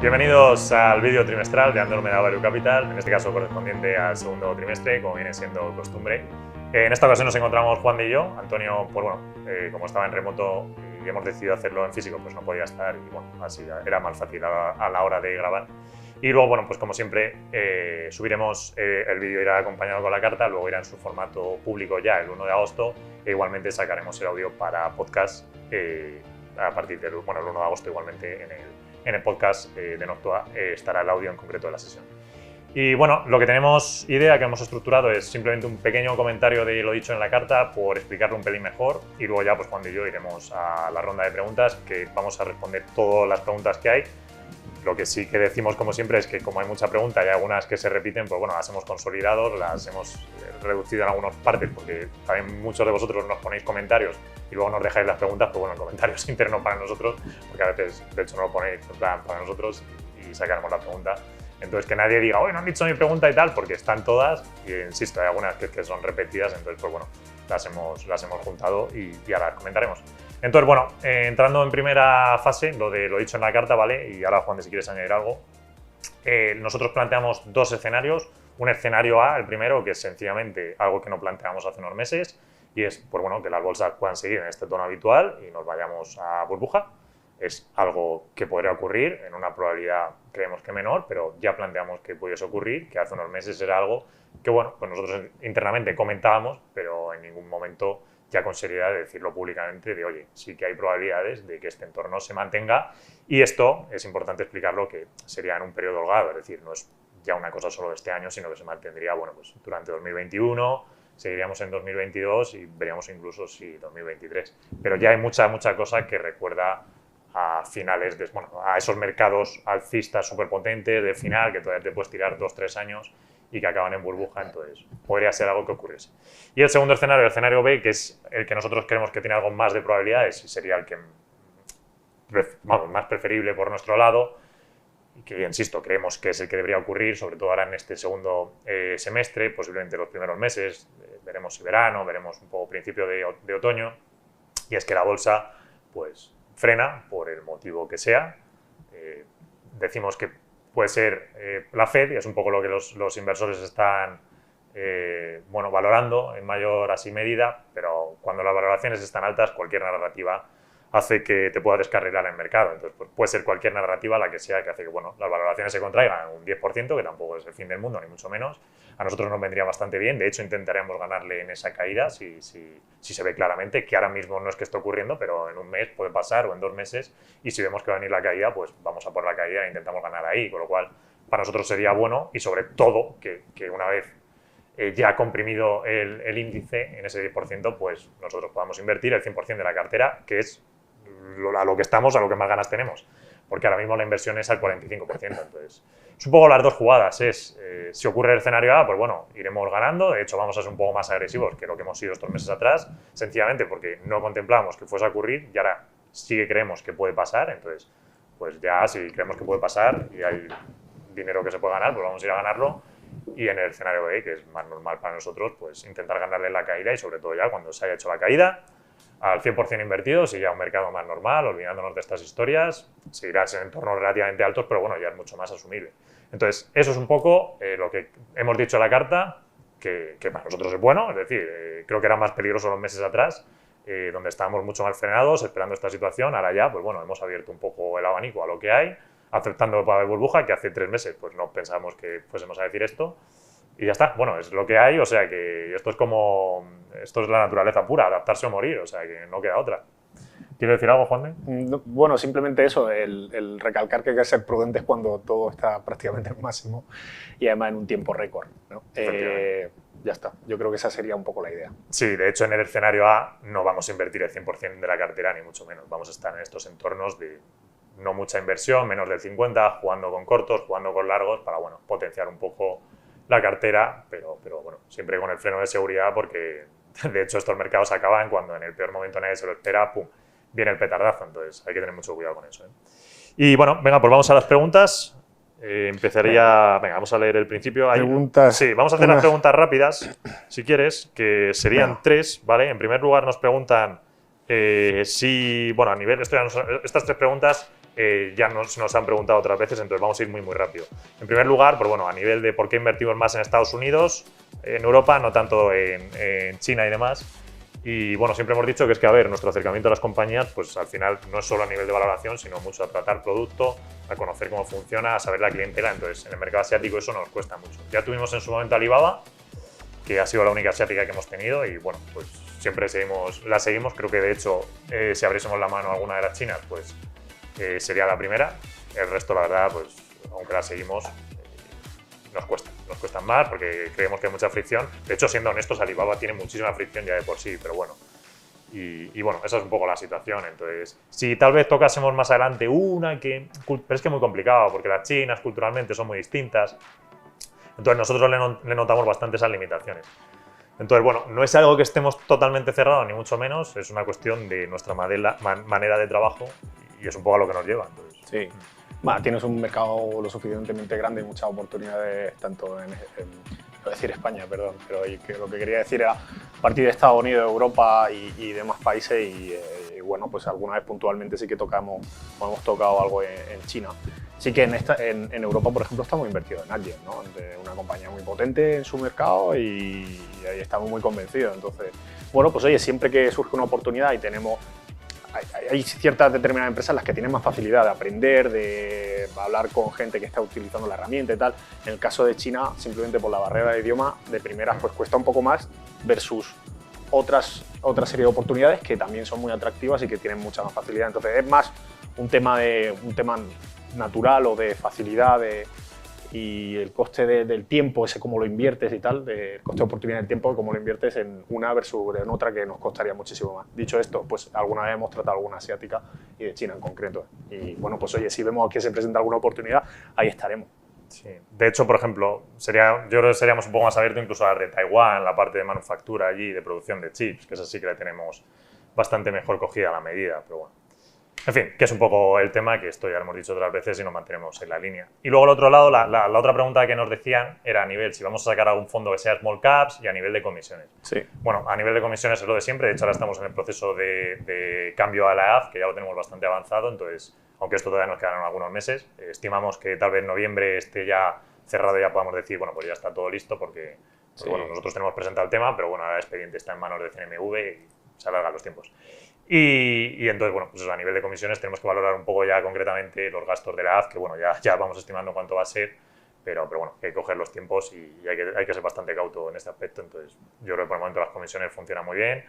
Bienvenidos al vídeo trimestral de Andromeda Value Capital, en este caso correspondiente al segundo trimestre, como viene siendo costumbre. En esta ocasión nos encontramos Juan y yo. Antonio, pues bueno, como estaba en remoto y hemos decidido hacerlo en físico, pues no podía estar y bueno, así era más fácil a la hora de grabar. Y luego, bueno, pues como siempre, subiremos el vídeo, irá acompañado con la carta, luego irá en su formato público ya el 1 de agosto e igualmente sacaremos el audio para podcast a partir del el 1 de agosto igualmente en el podcast de Noctua estará el audio en concreto de la sesión. Y bueno, lo que tenemos idea, que hemos estructurado, es simplemente un pequeño comentario de lo dicho en la carta por explicarlo un pelín mejor y luego ya pues Juan y yo iremos a la ronda de preguntas, que vamos a responder todas las preguntas que hay. Lo que sí que decimos, como siempre, es que como hay mucha pregunta y algunas que se repiten, pues bueno, las hemos consolidado, las hemos reducido en algunas partes, porque también muchos de vosotros nos ponéis comentarios y luego nos dejáis las preguntas, pues bueno, comentarios internos para nosotros, porque a veces, de hecho, no lo ponéis en plan para nosotros y sacaremos la pregunta. Entonces, que nadie diga, oye, no han dicho mi pregunta y tal, porque están todas, y insisto, hay algunas que son repetidas, entonces, pues bueno, las hemos juntado y ahora las comentaremos. Entonces, bueno, entrando en primera fase, lo dicho en la carta, ¿vale? Y ahora, Juan, si quieres añadir algo. Nosotros planteamos dos escenarios. Un escenario A, el primero, que es sencillamente algo que no planteamos hace unos meses, y es, pues bueno, que las bolsas puedan seguir en este tono habitual y nos vayamos a burbuja. Es algo que podría ocurrir, en una probabilidad creemos que menor, pero ya planteamos que pudiese ocurrir, que hace unos meses era algo que, bueno, pues nosotros internamente comentábamos, pero en ningún momento ya con seriedad de decirlo públicamente, de oye, sí que hay probabilidades de que este entorno se mantenga, y esto es importante explicarlo, que sería en un periodo holgado, es decir, no es ya una cosa solo de este año, sino que se mantendría, bueno, pues durante 2021, seguiríamos en 2022 y veríamos incluso si 2023. Pero ya hay mucha cosa que recuerda a finales de, bueno, a esos mercados alcistas superpotentes de final, que todavía te puedes tirar 2-3 años y que acaban en burbuja, entonces podría ser algo que ocurriese. Y el segundo escenario, el escenario B, que es el que nosotros creemos que tiene algo más de probabilidades y sería el que, vamos, más preferible por nuestro lado, y que, insisto, creemos que es el que debería ocurrir, sobre todo ahora en este segundo semestre, posiblemente los primeros meses, veremos si verano, veremos un poco principio de otoño, y es que la bolsa, pues, frena por el motivo que sea. Decimos que puede ser la Fed, y es un poco lo que los inversores están bueno, valorando en mayor así medida, pero cuando las valoraciones están altas, cualquier narrativa hace que te pueda descarrilar el mercado. Entonces, pues, puede ser cualquier narrativa, la que sea, que hace que bueno, las valoraciones se contraigan un 10%, que tampoco es el fin del mundo, ni mucho menos. A nosotros nos vendría bastante bien. De hecho, intentaremos ganarle en esa caída si se ve claramente, que ahora mismo no es que esté ocurriendo, pero en un mes puede pasar o en 2 meses, y si vemos que va a venir la caída, pues vamos a por la caída e intentamos ganar ahí, con lo cual para nosotros sería bueno, y sobre todo que una vez ya ha comprimido el índice en ese 10%, pues nosotros podamos invertir el 100% de la cartera, que es a lo que estamos, a lo que más ganas tenemos, porque ahora mismo la inversión es al 45%. Entonces, es un poco las dos jugadas. Si ocurre el escenario A, pues bueno, iremos ganando. De hecho, vamos a ser un poco más agresivos que lo que hemos sido estos meses atrás, sencillamente porque no contemplamos que fuese a ocurrir y ahora sí que creemos que puede pasar. Entonces, pues ya si creemos que puede pasar y hay dinero que se puede ganar, pues vamos a ir a ganarlo. Y en el escenario B, que es más normal para nosotros, pues intentar ganarle la caída, y sobre todo ya cuando se haya hecho la caída, al 100% invertidos y ya un mercado más normal, olvidándonos de estas historias, seguirás en entornos relativamente altos, pero bueno, ya es mucho más asumible. Entonces, eso es un poco lo que hemos dicho en la carta, que para nosotros es bueno, es decir, creo que era más peligroso los meses atrás, donde estábamos mucho más frenados, esperando esta situación. Ahora ya, pues bueno, hemos abierto un poco el abanico a lo que hay, aceptando para la burbuja, que hace 3 meses pues no pensábamos que fuésemos a decir esto, y ya está. Bueno, es lo que hay, o sea que esto es la naturaleza pura, adaptarse o morir, o sea que no queda otra. ¿Quieres decir algo, Juan? Bueno, simplemente eso, el recalcar que hay que ser prudentes cuando todo está prácticamente al máximo y además en un tiempo récord, ¿no? Ya está, yo creo que esa sería un poco la idea. Sí, de hecho en el escenario A no vamos a invertir el 100% de la cartera, ni mucho menos. Vamos a estar en estos entornos de no mucha inversión, menos del 50%, jugando con cortos, jugando con largos, para bueno, potenciar un poco la cartera, pero bueno, siempre con el freno de seguridad, porque de hecho estos mercados acaban cuando en el peor momento nadie se lo espera, pum, viene el petardazo. Entonces hay que tener mucho cuidado con eso, ¿eh? Y bueno, venga, pues vamos a las preguntas. Venga, vamos a leer el principio. Preguntas. Sí, vamos a hacer las preguntas rápidas, si quieres, que serían 3, ¿vale? En primer lugar nos preguntan si, bueno, a nivel, estas 3 preguntas ya nos han preguntado otras veces, entonces vamos a ir muy rápido. En primer lugar, pues bueno, a nivel de por qué invertimos más en Estados Unidos, en Europa, no tanto en China y demás. Y bueno, siempre hemos dicho que es que, a ver, nuestro acercamiento a las compañías, pues al final no es solo a nivel de valoración, sino mucho a tratar producto, a conocer cómo funciona, a saber la clientela. Entonces, en el mercado asiático eso nos cuesta mucho. Ya tuvimos en su momento Alibaba, que ha sido la única asiática que hemos tenido y bueno, pues siempre la seguimos. Creo que de hecho, si abriésemos la mano a alguna de las chinas, pues sería la primera. El resto, la verdad, pues aunque la seguimos, nos cuestan más porque creemos que hay mucha fricción. De hecho, siendo honestos, Alibaba tiene muchísima fricción ya de por sí, pero bueno. Y bueno, esa es un poco la situación. Entonces, si tal vez tocásemos más adelante una que... Pero es que es muy complicado porque las chinas culturalmente son muy distintas. Entonces, nosotros le notamos bastante esas limitaciones. Entonces, bueno, no es algo que estemos totalmente cerrados, ni mucho menos. Es una cuestión de nuestra manera de trabajo y es un poco a lo que nos lleva. Entonces. Sí. Bueno, tienes un mercado lo suficientemente grande y muchas oportunidades, tanto en iba a decir España, perdón, pero lo que quería decir era a partir de Estados Unidos, Europa y demás países y bueno, pues alguna vez puntualmente sí que hemos tocado algo en China. Sí que en Europa, por ejemplo, estamos invertidos en Adyen, ¿no? De una compañía muy potente en su mercado y ahí estamos muy convencidos. Entonces, bueno, pues oye, siempre que surge una oportunidad y hay ciertas determinadas empresas en las que tienen más facilidad de aprender, de hablar con gente que está utilizando la herramienta y tal. En el caso de China, simplemente por la barrera de idioma, de primeras pues cuesta un poco más versus otra serie de oportunidades que también son muy atractivas y que tienen mucha más facilidad. Entonces es más un tema natural o de facilidad y el coste del tiempo, ese cómo lo inviertes y tal, el coste de oportunidad del tiempo, cómo lo inviertes en una versus en otra, que nos costaría muchísimo más. Dicho esto, pues alguna vez hemos tratado alguna asiática y de China en concreto. Y bueno, pues oye, si vemos que se presenta alguna oportunidad, ahí estaremos. Sí. De hecho, por ejemplo, yo creo que seríamos un poco más abiertos incluso a la de Taiwán, la parte de manufactura allí, de producción de chips, que esa sí que la tenemos bastante mejor cogida a la medida, pero bueno. En fin, que es un poco el tema, que esto ya lo hemos dicho otras veces y nos mantenemos en la línea. Y luego, al otro lado, la otra pregunta que nos decían era a nivel, si vamos a sacar algún fondo que sea small caps y a nivel de comisiones. Sí. Bueno, a nivel de comisiones es lo de siempre. De hecho, ahora estamos en el proceso de cambio a la EAF, que ya lo tenemos bastante avanzado. Entonces, aunque esto todavía nos quedan algunos meses, estimamos que tal vez en noviembre esté ya cerrado y ya podamos decir, bueno, pues ya está todo listo porque Sí. bueno, nosotros tenemos presentado el tema, pero bueno, ahora el expediente está en manos de CNMV y se alargan los tiempos. Y entonces, bueno, pues a nivel de comisiones tenemos que valorar un poco ya concretamente los gastos de la AF, que bueno, ya vamos estimando cuánto va a ser, pero bueno, hay que coger los tiempos y hay que ser bastante cauto en este aspecto. Entonces, yo creo que por el momento las comisiones funcionan muy bien,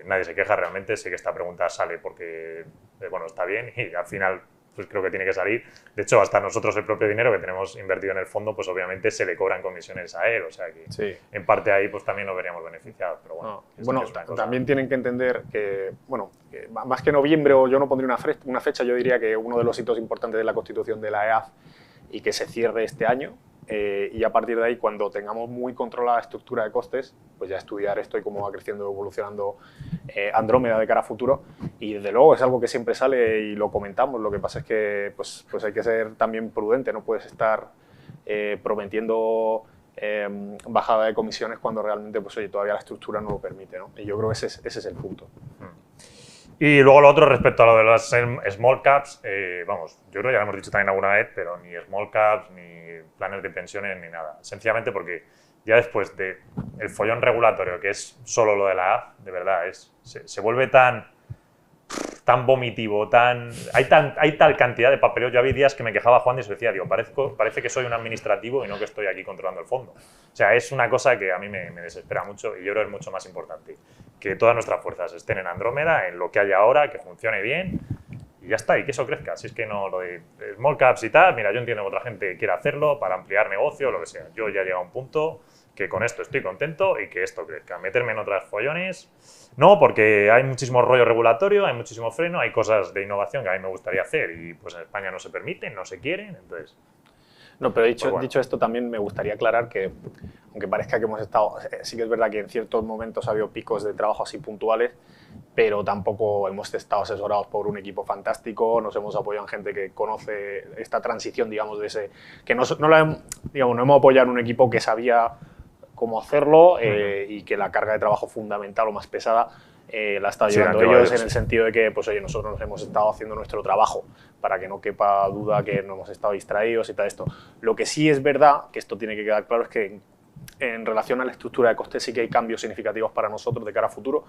nadie se queja realmente, sé que esta pregunta sale porque, bueno, está bien y al final pues creo que tiene que salir. De hecho, hasta nosotros el propio dinero que tenemos invertido en el fondo, pues obviamente se le cobran comisiones a él, o sea que Sí. en parte ahí pues también nos veríamos beneficiados, pero bueno. No. Bueno, también tienen que entender que, bueno, que más que noviembre, o yo no pondría una fecha, yo diría que uno de los hitos importantes de la constitución de la EAF y que se cierre este año, y a partir de ahí, cuando tengamos muy controlada la estructura de costes, pues ya estudiar esto y cómo va creciendo y evolucionando Andrómeda de cara a futuro. Y desde luego es algo que siempre sale y lo comentamos. Lo que pasa es que pues hay que ser también prudente, no puedes estar prometiendo bajada de comisiones cuando realmente pues, oye, todavía la estructura no lo permite, ¿no? Y yo creo que ese es el punto. Y luego lo otro respecto a lo de las small caps, vamos, yo creo que ya lo hemos dicho también alguna vez, pero ni small caps, ni planes de pensiones, ni nada. Sencillamente porque ya después del follón regulatorio, que es solo lo de la AF, de verdad, se vuelve tan vomitivo, hay tal cantidad de papeleo. Yo había días que me quejaba Juan y se decía, digo, parece que soy un administrativo y no que estoy aquí controlando el fondo. O sea, es una cosa que a mí me desespera mucho y yo creo que es mucho más importante que todas nuestras fuerzas estén en Andrómeda, en lo que hay ahora, que funcione bien y ya está, y que eso crezca. Si es que no, lo de small caps y tal, mira, yo entiendo que otra gente quiera hacerlo para ampliar negocio, lo que sea. Yo ya he llegado a un punto que con esto estoy contento y que esto crezca. Meterme en otras follones, no, porque hay muchísimo rollo regulatorio, hay muchísimo freno, hay cosas de innovación que a mí me gustaría hacer y pues en España no se permiten, no se quieren, entonces... No, pero dicho esto, también me gustaría aclarar que, aunque parezca que hemos estado, sí que es verdad que en ciertos momentos ha habido picos de trabajo así puntuales, pero tampoco hemos estado asesorados por un equipo fantástico, nos hemos apoyado en gente que conoce esta transición, digamos, de ese, que no hemos apoyado en un equipo que sabía cómo hacerlo y que la carga de trabajo fundamental o más pesada la han estado llevando ellos en el sentido de que, pues oye, nosotros nos hemos estado haciendo nuestro trabajo para que no quepa duda que no hemos estado distraídos y tal esto. Lo que sí es verdad, que esto tiene que quedar claro, es que en relación a la estructura de costes sí que hay cambios significativos para nosotros de cara a futuro,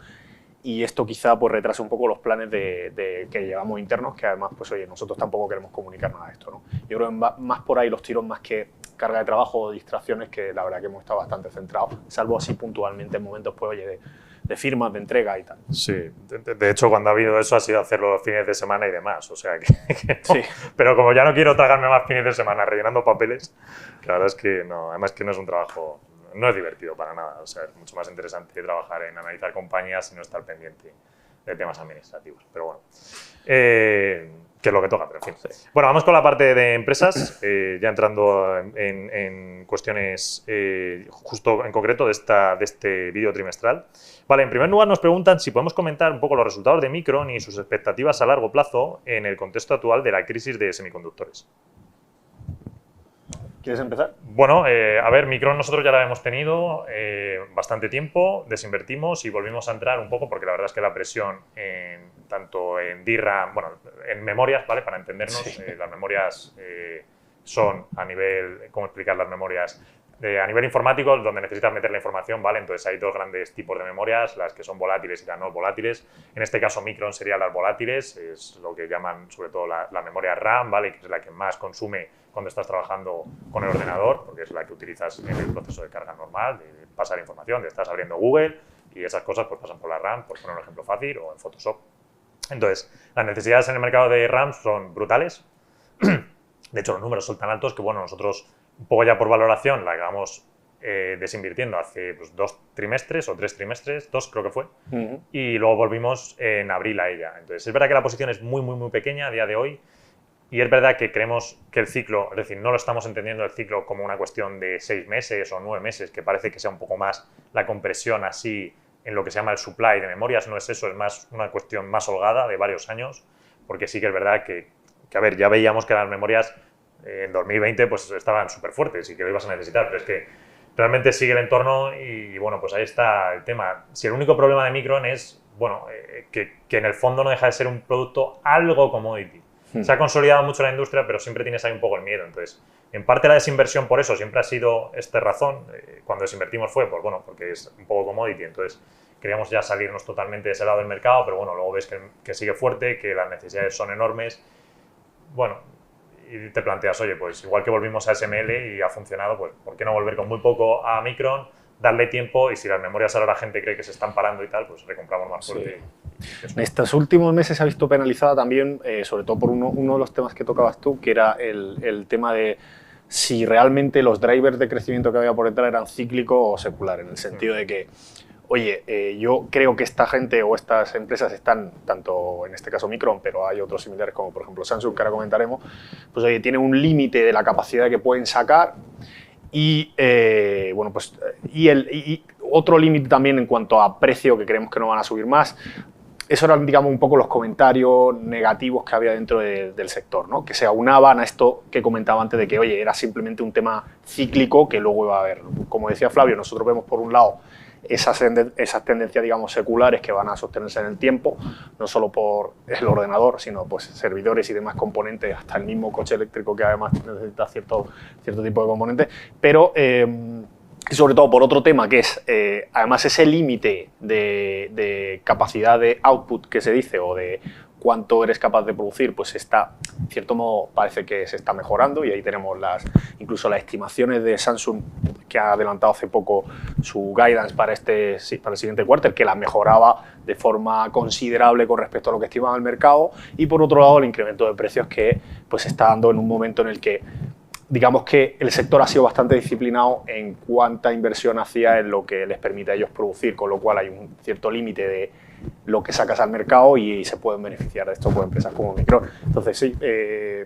y esto quizá pues retrasa un poco los planes que llevamos internos, que además, pues oye, nosotros tampoco queremos comunicar nada de esto, ¿no? Yo creo que más por ahí los tiros, más que carga de trabajo o distracciones, que la verdad que hemos estado bastante centrados, salvo así puntualmente en momentos, pues oye, de firmas, de entrega y tal. Sí, de hecho cuando ha habido eso ha sido hacerlo los fines de semana y demás, o sea que no. Sí. Pero como ya no quiero tragarme más fines de semana rellenando papeles, la verdad es que no, además que no es un trabajo, no es divertido para nada, o sea, es mucho más interesante trabajar en analizar compañías y no estar pendiente de temas administrativos, pero bueno, que es lo que toca, pero en fin. Sí. Bueno, vamos con la parte de empresas, ya entrando en cuestiones justo en concreto de este vídeo trimestral. Vale, en primer lugar nos preguntan si podemos comentar un poco los resultados de Micron y sus expectativas a largo plazo en el contexto actual de la crisis de semiconductores. ¿Quieres empezar? Bueno, a ver, Micron nosotros ya la hemos tenido bastante tiempo, desinvertimos y volvimos a entrar un poco porque la verdad es que la presión tanto en DRAM, bueno, en memorias, ¿vale? Para entendernos, sí. Las memorias son a nivel, ¿cómo explicar las memorias? A nivel informático, donde necesitas meter la información, ¿vale? Entonces hay dos grandes tipos de memorias, las que son volátiles y las no volátiles. En este caso Micron serían las volátiles, es lo que llaman sobre todo la memoria RAM, ¿vale? Que es la que más consume cuando estás trabajando con el ordenador, porque es la que utilizas en el proceso de carga normal, de pasar información, de estás abriendo Google y esas cosas pues pasan por la RAM, por poner un ejemplo fácil, o en Photoshop. Entonces, las necesidades en el mercado de RAM son brutales. De hecho, los números son tan altos que, bueno, nosotros un poco ya por valoración la acabamos desinvirtiendo hace pues, 2 trimestres o 3 trimestres, 2 creo que fue, y luego volvimos en abril a ella. Entonces, es verdad que la posición es muy pequeña a día de hoy, y es verdad que creemos que el ciclo, es decir, no lo estamos entendiendo el ciclo como una cuestión de 6 meses o 9 meses, que parece que sea un poco más la compresión así en lo que se llama el supply de memorias, no es eso, es más una cuestión más holgada de varios años, porque sí que es verdad que a ver, ya veíamos que las memorias en 2020 pues estaban súper fuertes y que lo ibas a necesitar, pero es que realmente sigue el entorno y bueno, pues ahí está el tema. Si el único problema de Micron es, bueno, que en el fondo no deja de ser un producto algo commodity. Se ha consolidado mucho la industria, pero siempre tienes ahí un poco el miedo. Entonces, en parte la desinversión por eso siempre ha sido esta razón. Cuando desinvertimos fue, pues bueno, porque es un poco commodity. Entonces, queríamos ya salirnos totalmente de ese lado del mercado, pero bueno, luego ves que sigue fuerte, que las necesidades son enormes. Bueno, y te planteas, oye, pues igual que volvimos a SML y ha funcionado, pues ¿por qué no volver con muy poco a Micron, darle tiempo y si las memorias ahora la gente cree que se están parando y tal, pues recompramos más fuerte. Sí. En estos últimos meses se ha visto penalizada también, sobre todo por uno de los temas que tocabas tú, que era el tema de si realmente los drivers de crecimiento que había por detrás eran cíclicos o seculares, en el sentido de que, oye, yo creo que esta gente o estas empresas están, tanto en este caso Micron, pero hay otros similares como por ejemplo Samsung, que ahora comentaremos, pues oye, tienen un límite de la capacidad que pueden sacar y, bueno, pues, y otro límite también en cuanto a precio, que creemos que no van a subir más. Eso eran, digamos, un poco los comentarios negativos que había dentro del sector, ¿no? Que se aunaban a esto que comentaba antes de que, oye, era simplemente un tema cíclico que luego iba a haber. Como decía Flavio, nosotros vemos por un lado esas tendencias, digamos, seculares que van a sostenerse en el tiempo, no solo por el ordenador, sino pues servidores y demás componentes, hasta el mismo coche eléctrico que además necesita cierto tipo de componentes, pero sobre todo por otro tema que es, además ese límite de capacidad de output que se dice, o de cuánto eres capaz de producir, pues está, en cierto modo, parece que se está mejorando, y ahí tenemos incluso las estimaciones de Samsung, que ha adelantado hace poco su guidance para el siguiente quarter, que la mejoraba de forma considerable con respecto a lo que estimaba el mercado, y por otro lado el incremento de precios que pues está dando en un momento en el que digamos que el sector ha sido bastante disciplinado en cuánta inversión hacía en lo que les permite a ellos producir, con lo cual hay un cierto límite de lo que sacas al mercado y se pueden beneficiar de esto por empresas como Micron. Entonces sí,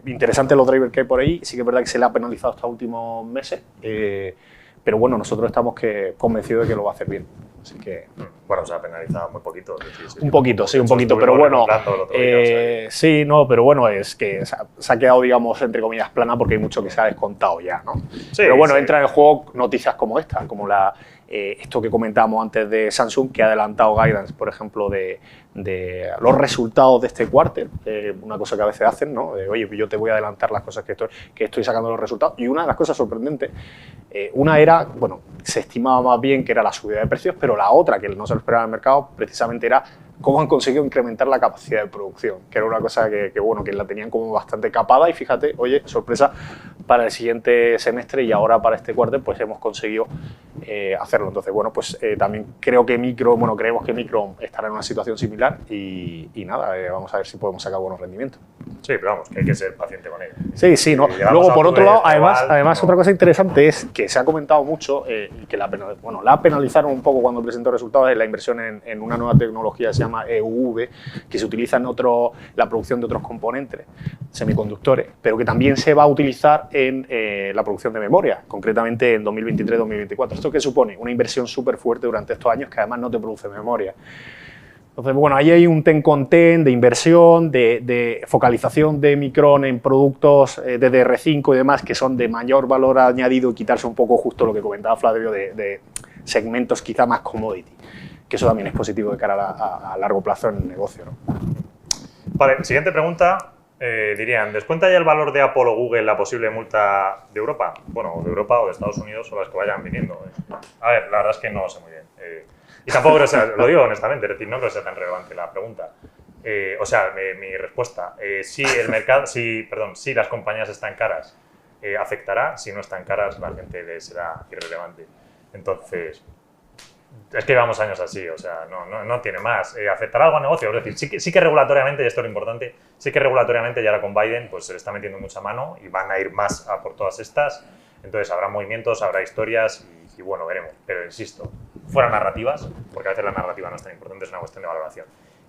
interesante los drivers que hay por ahí. Sí que es verdad que se le ha penalizado estos últimos meses, pero bueno, nosotros estamos convencidos de que lo va a hacer bien. Así que... Bueno, o sea, penalizado muy poquito. Un poquito, sí, un poquito, pero bueno, sí, no, pero bueno, es que se ha quedado, digamos, entre comillas, plana porque hay mucho que se ha descontado ya, ¿no? Sí, pero bueno, entra en el juego noticias como esta, como esto que comentábamos antes de Samsung, que ha adelantado guidance, por ejemplo, de los resultados de este quarter, una cosa que a veces hacen, ¿no? Oye, yo te voy a adelantar las cosas que estoy sacando los resultados. Y una de las cosas sorprendentes, una era, bueno, se estimaba más bien que era la subida de precios, pero la otra, que no se lo esperaba en el mercado, precisamente era cómo han conseguido incrementar la capacidad de producción, que era una cosa que bueno, que la tenían como bastante capada y fíjate, oye, sorpresa, para el siguiente semestre y ahora para este quarter, pues hemos conseguido hacerlo. Entonces, bueno, pues también creemos que Micron estará en una situación similar y nada, vamos a ver si podemos sacar buenos rendimientos. Sí, pero vamos, que hay que ser paciente con ello. Sí, sí, ¿no? Luego, por otro lado, además otra cosa interesante es que se ha comentado mucho y que la penalizaron un poco cuando presentó resultados de la inversión en una nueva tecnología que se llama EUV, que se utiliza en la producción de otros componentes, semiconductores, pero que también se va a utilizar en la producción de memoria, concretamente en 2023-2024. ¿Esto qué supone? Una inversión súper fuerte durante estos años que además no te produce memoria. Entonces, bueno, ahí hay un ten con ten de inversión, de focalización de Micron en productos DDR5 y demás que son de mayor valor añadido y quitarse un poco justo lo que comentaba Flavio de segmentos quizá más commodity, que eso también es positivo de cara a largo plazo en el negocio, ¿no? Vale, siguiente pregunta. Dirían, ¿descuenta ya el valor de Apple o Google la posible multa de Europa? Bueno, de Europa o de Estados Unidos o las que vayan viniendo. A ver, la verdad es que no lo sé muy bien. Y tampoco creo que sea, lo digo honestamente, es decir, no creo que sea tan relevante la pregunta. Mi respuesta. Si el mercado, si las compañías están caras, afectará. Si no están caras, la gente les será irrelevante. Entonces, es que llevamos años así, o sea, no tiene más. ¿Afectará algo al negocio? Es decir, sí que regulatoriamente, y esto es lo importante, sí que regulatoriamente ya ahora con Biden pues se le está metiendo mucha mano y van a ir más a por todas estas. Entonces habrá movimientos, habrá historias y bueno, veremos. Pero insisto, fuera narrativas, porque a veces la narrativa no es tan importante, es una cuestión de valoración.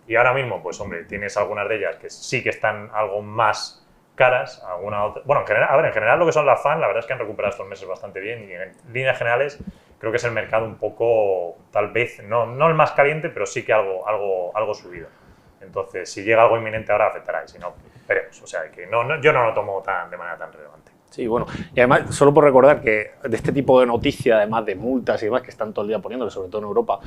Y ahora mismo, pues hombre, tienes algunas de ellas que sí que están algo más caras, alguna otra. Bueno, en general lo que son las FAN, la verdad es que han recuperado estos meses bastante bien y en líneas generales creo que es el mercado un poco, tal vez, no el más caliente, pero sí que algo subido. Entonces, si llega algo inminente ahora, afectará, y si no, veremos. O sea, que yo no lo tomo de manera tan relevante. Sí, bueno, y además, solo por recordar que de este tipo de noticias, además de multas y demás, que están todo el día poniéndole, sobre todo en Europa,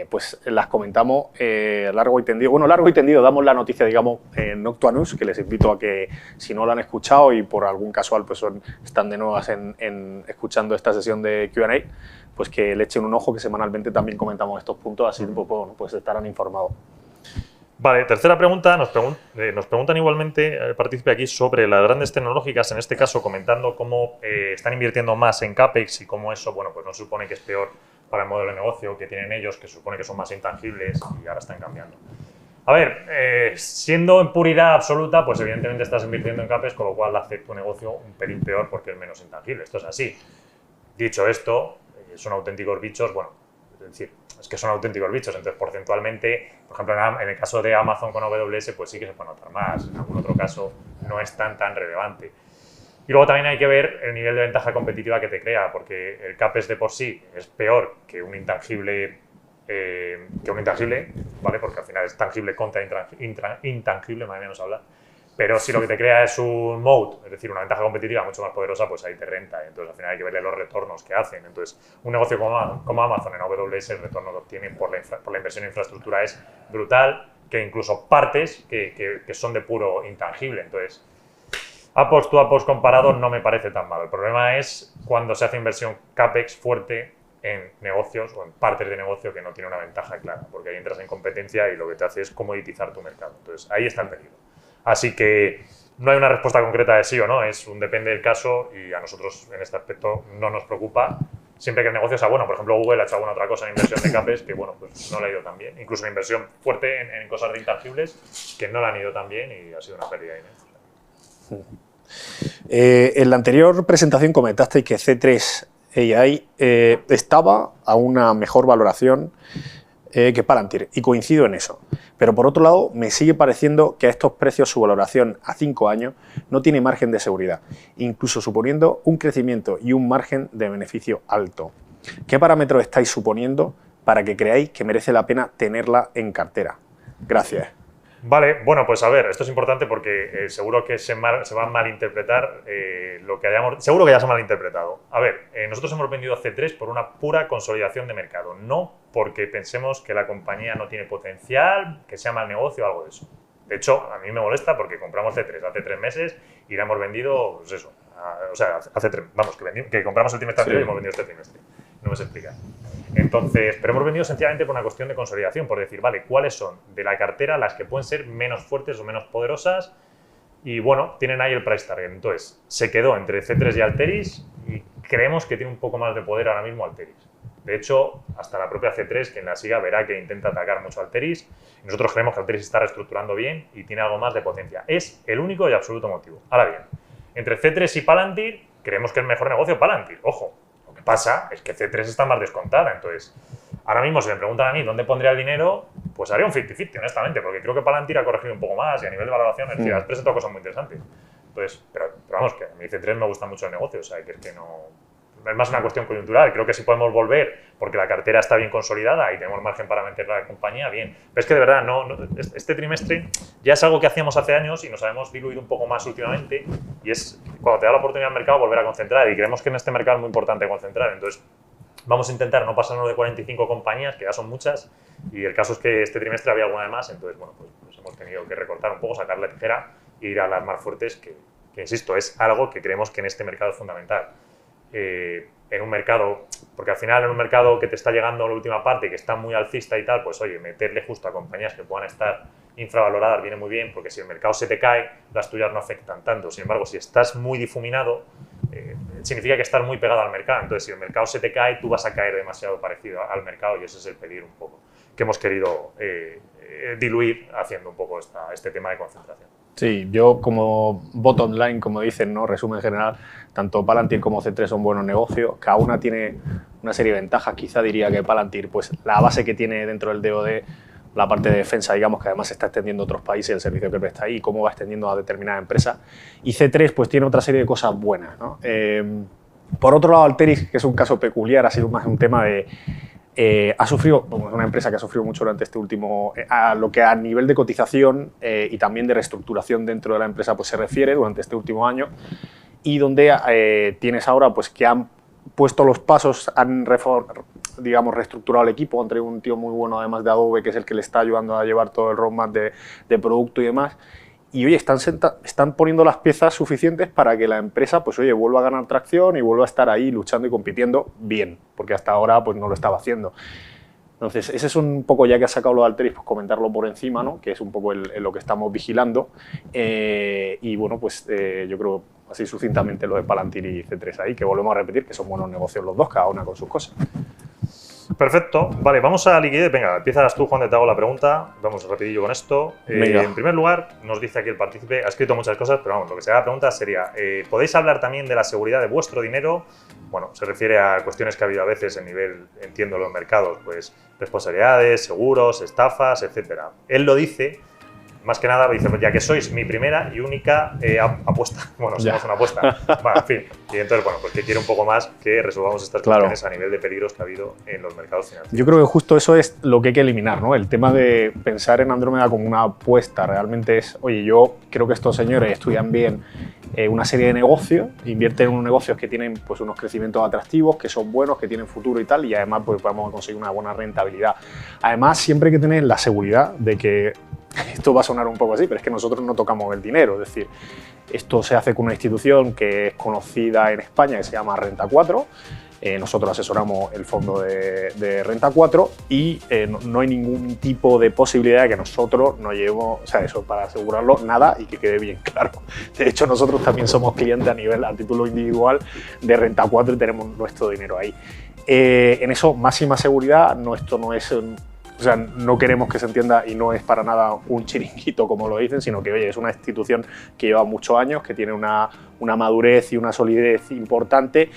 pues las comentamos largo y tendido. Bueno, largo y tendido, damos la noticia, digamos, en Noctua-News, que les invito a que, si no la han escuchado y por algún casual pues están de nuevas escuchando esta sesión de Q&A, pues que le echen un ojo, que semanalmente también comentamos estos puntos, así pues estarán informados. Vale, tercera pregunta, nos preguntan igualmente, el partícipe aquí, sobre las grandes tecnológicas, en este caso comentando cómo están invirtiendo más en CAPEX y cómo eso, bueno, pues no se supone que es peor para el modelo de negocio que tienen ellos, que se supone que son más intangibles y ahora están cambiando. A ver, siendo en puridad absoluta, pues evidentemente estás invirtiendo en CAPEX, con lo cual hace tu negocio un pelín peor porque es menos intangible. Esto es así. Dicho esto, son auténticos bichos, bueno, es decir, es que son auténticos bichos, entonces porcentualmente, por ejemplo, en el caso de Amazon con AWS, pues sí que se puede notar más, en algún otro caso no es tan relevante. Y luego también hay que ver el nivel de ventaja competitiva que te crea, porque el CAPEX de por sí es peor que un intangible, ¿vale? Porque al final es tangible contra intangible, madre mía, no se habla. Pero si lo que te crea es un moat, es decir, una ventaja competitiva mucho más poderosa, pues ahí te renta. Entonces, al final hay que verle los retornos que hacen. Entonces, un negocio como Amazon en AWS, el retorno que obtiene por la inversión en infraestructura es brutal, que incluso partes que son de puro intangible. Entonces, apples to apples comparados no me parece tan malo. El problema es cuando se hace inversión CAPEX fuerte en negocios o en partes de negocio que no tiene una ventaja clara, porque ahí entras en competencia y lo que te hace es comoditizar tu mercado. Entonces, ahí está el peligro. Así que no hay una respuesta concreta de sí o no, depende del caso y a nosotros en este aspecto no nos preocupa. Siempre que el negocio sea bueno, por ejemplo, Google ha hecho alguna otra cosa en inversión de CAPEX que, bueno, pues no le ha ido tan bien. Incluso una inversión fuerte en cosas de intangibles que no le han ido tan bien y ha sido una pérdida inmensa. En la anterior presentación comentaste que C3 AI estaba a una mejor valoración que Palantir, y coincido en eso. Pero por otro lado, me sigue pareciendo que a estos precios su valoración a 5 años no tiene margen de seguridad, incluso suponiendo un crecimiento y un margen de beneficio alto. ¿Qué parámetros estáis suponiendo para que creáis que merece la pena tenerla en cartera. Gracias. Vale, bueno, pues a ver, esto es importante porque seguro que se va a malinterpretar lo que hayamos... Seguro que ya se ha malinterpretado. A ver, nosotros hemos vendido C3 por una pura consolidación de mercado, no porque pensemos que la compañía no tiene potencial, que sea mal negocio o algo de eso. De hecho, a mí me molesta porque compramos C3 hace 3 meses y la hemos vendido, pues eso, o sea, hace 3, vamos, que compramos el trimestre anterior y hemos vendido este trimestre. No me sé explicar. Entonces, pero hemos vendido sencillamente por una cuestión de consolidación, por decir, vale, ¿cuáles son de la cartera las que pueden ser menos fuertes o menos poderosas? Y bueno, tienen ahí el price target. Entonces, se quedó entre C3 y Alteryx y creemos que tiene un poco más de poder ahora mismo Alteryx. De hecho, hasta la propia C3, quien la siga, verá que intenta atacar mucho a Alteryx. Y nosotros creemos que Alteryx está reestructurando bien y tiene algo más de potencia. Es el único y absoluto motivo. Ahora bien, entre C3 y Palantir, creemos que el mejor negocio es Palantir. Ojo. Lo que pasa es que C3 está más descontada, entonces, ahora mismo si me preguntan a mí dónde pondría el dinero, pues haría un 50-50, honestamente, porque creo que Palantir ha corregido un poco más y a nivel de valoración, es decir, has presentado cosas muy interesantes. Entonces, pero vamos, que a mí C3 me gusta mucho el negocio, o sea, que es que no... Es más una cuestión coyuntural, creo que si podemos volver, porque la cartera está bien consolidada y tenemos margen para meter la compañía, bien. Pero es que de verdad, este trimestre ya es algo que hacíamos hace años y nos habíamos diluido un poco más últimamente y es cuando te da la oportunidad al mercado volver a concentrar y creemos que en este mercado es muy importante concentrar. Entonces, vamos a intentar no pasarnos de 45 compañías, que ya son muchas, y el caso es que este trimestre había alguna de más, entonces, bueno, pues hemos tenido que recortar un poco, sacar la tijera e ir a las más fuertes, que insisto, es algo que creemos que en este mercado es fundamental. En un mercado, porque al final en un mercado que te está llegando a la última parte, que está muy alcista y tal, pues oye, meterle justo a compañías que puedan estar infravaloradas viene muy bien, porque si el mercado se te cae, las tuyas no afectan tanto. Sin embargo, si estás muy difuminado, significa que estás muy pegado al mercado. Entonces, si el mercado se te cae, tú vas a caer demasiado parecido al mercado y ese es el peligro un poco que hemos querido diluir haciendo un poco este tema de concentración. Sí, yo como bottom line, como dicen, ¿no? Resumen general, tanto Palantir como C3 son buenos negocios, cada una tiene una serie de ventajas. Quizá diría que Palantir, pues la base que tiene dentro del DoD, la parte de defensa, digamos, que además se está extendiendo a otros países, el servicio que presta ahí y cómo va extendiendo a determinadas empresas. Y C3 pues tiene otra serie de cosas buenas, ¿no? Por otro lado, Alteryx, que es un caso peculiar, ha sido más un tema de... ha sufrido, bueno, es una empresa que ha sufrido mucho durante este último, a lo que a nivel de cotización y también de reestructuración dentro de la empresa pues se refiere durante este último año, y donde tienes ahora pues que han puesto los pasos, han digamos reestructurado el equipo, han traído un tío muy bueno además de Adobe, que es el que le está ayudando a llevar todo el roadmap de producto y demás. Y oye, están poniendo las piezas suficientes para que la empresa pues oye, vuelva a ganar tracción y vuelva a estar ahí luchando y compitiendo bien, porque hasta ahora pues no lo estaba haciendo. Entonces, ese es un poco, ya que has sacado lo de Alteryx, pues comentarlo por encima, ¿no? Que es un poco lo que estamos vigilando. Y bueno, pues yo creo así sucintamente lo de Palantir y C3 ahí, que volvemos a repetir que son buenos negocios los dos, cada una con sus cosas. Perfecto. Vale, vamos a liquidez. Venga, empiezas tú, Juan, te hago la pregunta. Vamos rapidillo con esto. En primer lugar, nos dice aquí el partícipe, ha escrito muchas cosas, pero vamos, lo que sería la pregunta sería, ¿podéis hablar también de la seguridad de vuestro dinero? Bueno, se refiere a cuestiones que ha habido a veces en nivel, entiendo, los mercados, pues responsabilidades, seguros, estafas, etcétera. Él lo dice, más que nada, dice, ya que sois mi primera y única apuesta. Bueno, somos una apuesta. Bueno, en fin. Y entonces, bueno, pues que quiere un poco más que resolvamos estas cuestiones a nivel de peligros que ha habido en los mercados financieros. Yo creo que justo eso es lo que hay que eliminar, ¿no? El tema de pensar en Andrómeda como una apuesta realmente es, oye, yo creo que estos señores estudian bien una serie de negocios, invierten en unos negocios que tienen pues, unos crecimientos atractivos, que son buenos, que tienen futuro y tal, y además pues, podemos conseguir una buena rentabilidad. Además, siempre hay que tener la seguridad de que esto va a sonar un poco así, pero es que nosotros no tocamos el dinero, es decir, esto se hace con una institución que es conocida en España, que se llama Renta 4, nosotros asesoramos el fondo de Renta 4 y no hay ningún tipo de posibilidad de que nosotros no llevemos, o sea, eso para asegurarlo, nada y que quede bien claro. De hecho, nosotros también somos clientes a título individual de Renta 4 y tenemos nuestro dinero ahí. En eso, máxima seguridad, esto no es... O sea, no queremos que se entienda y no es para nada un chiringuito como lo dicen, sino que oye, es una institución que lleva muchos años, que tiene una madurez y una solidez importante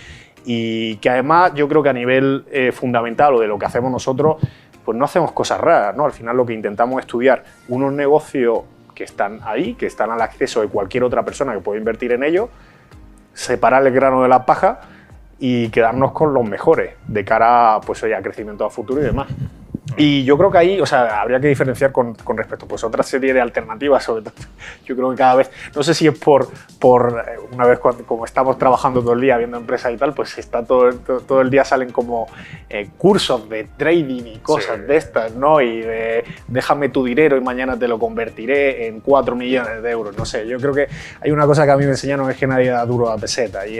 y que además yo creo que a nivel fundamental o de lo que hacemos nosotros, pues no hacemos cosas raras, ¿no? Al final lo que intentamos es estudiar unos negocios que están ahí, que están al acceso de cualquier otra persona que pueda invertir en ellos, separar el grano de la paja y quedarnos con los mejores de cara pues, oye, a crecimiento a futuro y demás. Y yo creo que ahí, o sea, habría que diferenciar con respecto pues, a otra serie de alternativas, sobre todo. Yo creo que cada vez, no sé si es por una vez como estamos trabajando todo el día viendo empresas y tal, pues está todo el día salen como cursos de trading y cosas de estas, ¿no? Y de déjame tu dinero y mañana te lo convertiré en 4 millones de euros, no sé. Yo creo que hay una cosa que a mí me enseñaron, es que nadie da duro a peseta y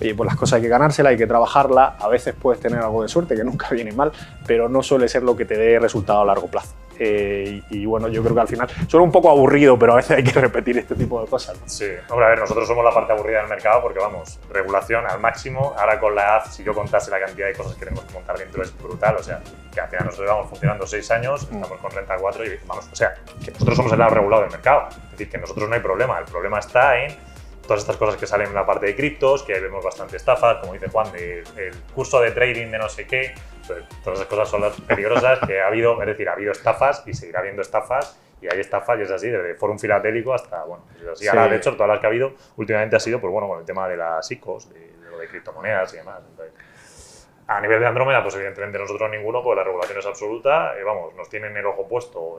oye, pues las cosas hay que ganárselas, hay que trabajarlas, a veces puedes tener algo de suerte, que nunca viene mal, pero no suele ser lo que te dé resultado a largo plazo. Y bueno, yo creo que al final suena un poco aburrido, pero a veces hay que repetir este tipo de cosas, ¿no? Sí, hombre, a ver, nosotros somos la parte aburrida del mercado porque, vamos, regulación al máximo. Ahora con la app, si yo contase la cantidad de cosas que tenemos que montar dentro, es brutal. O sea, que al final nosotros llevamos funcionando 6 años, estamos con renta 4 y vamos, o sea, que nosotros somos el lado regulado del mercado. Es decir, que nosotros no hay problema, el problema está en todas estas cosas que salen en la parte de criptos, que vemos bastante estafas, como dice Juan, el curso de trading de no sé qué, pues, todas esas cosas son las peligrosas que ha habido, es decir, ha habido estafas y seguirá habiendo estafas, y hay estafas y es así, desde Fórum Filatélico hasta, bueno, es así. Sí. Ahora, de hecho, todas las que ha habido últimamente ha sido, pues bueno, con el tema de las ICOs, de lo de criptomonedas y demás. Entonces, a nivel de Andrómeda, pues evidentemente nosotros ninguno, pues la regulación es absoluta, vamos, nos tienen el ojo puesto,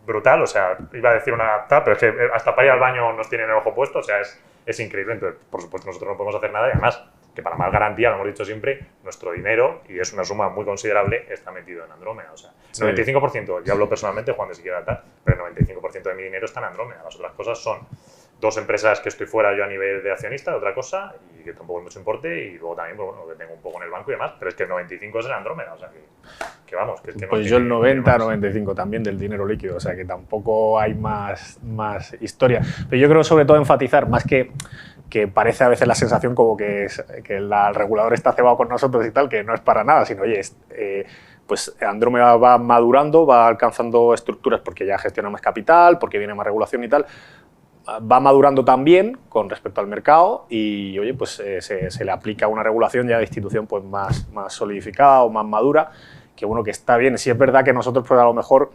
brutal, o sea, iba a decir una tal, pero es que hasta para ir al baño nos tienen el ojo puesto, o sea, es increíble. Entonces, por supuesto, nosotros no podemos hacer nada y además, que para más garantía, lo hemos dicho siempre, nuestro dinero, y es una suma muy considerable, está metido en Andrómeda. O sea, sí. 95%, yo hablo personalmente, Juan, de siquiera tal, pero el 95% de mi dinero está en Andrómeda. Las otras cosas son 2 empresas que estoy fuera yo a nivel de accionista, de otra cosa, y que tampoco es mucho importe, y luego también, pues, bueno, que tengo un poco en el banco y demás, pero es que el 95% es en Andrómeda, o sea, que vamos, que es que no. Pues yo el 90-95 también del dinero líquido, o sea, que tampoco hay más historia. Pero yo creo sobre todo enfatizar, más que parece a veces la sensación como que el regulador está cebado con nosotros y tal, que no es para nada, sino, oye, pues Andrómeda va madurando, va alcanzando estructuras porque ya gestiona más capital, porque viene más regulación y tal, va madurando también con respecto al mercado y, oye, pues se le aplica una regulación ya de institución pues más solidificada o más madura, que bueno, que está bien. Sí es verdad que nosotros pues a lo mejor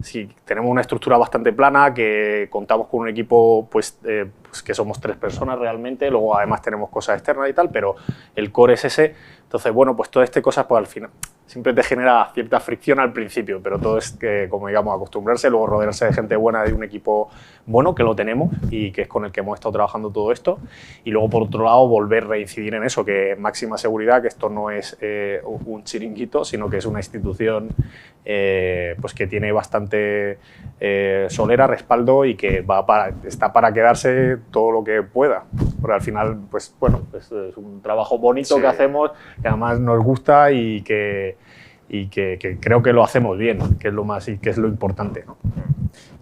sí tenemos una estructura bastante plana, que contamos con un equipo pues que somos 3 personas realmente, luego además tenemos cosas externas y tal, pero el core es ese. Entonces, bueno, pues todas estas cosas pues al final siempre te genera cierta fricción al principio, pero todo es que, como digamos, acostumbrarse, luego rodearse de gente buena, de un equipo bueno, que lo tenemos y que es con el que hemos estado trabajando todo esto, y luego por otro lado volver a reincidir en eso, que máxima seguridad, que esto no es un chiringuito, sino que es una institución pues que tiene bastante solera, respaldo y que está para quedarse todo lo que pueda, porque al final, pues bueno, pues es un trabajo bonito que hacemos, que además nos gusta y que creo que lo hacemos bien, que es lo más y que es lo importante, ¿no?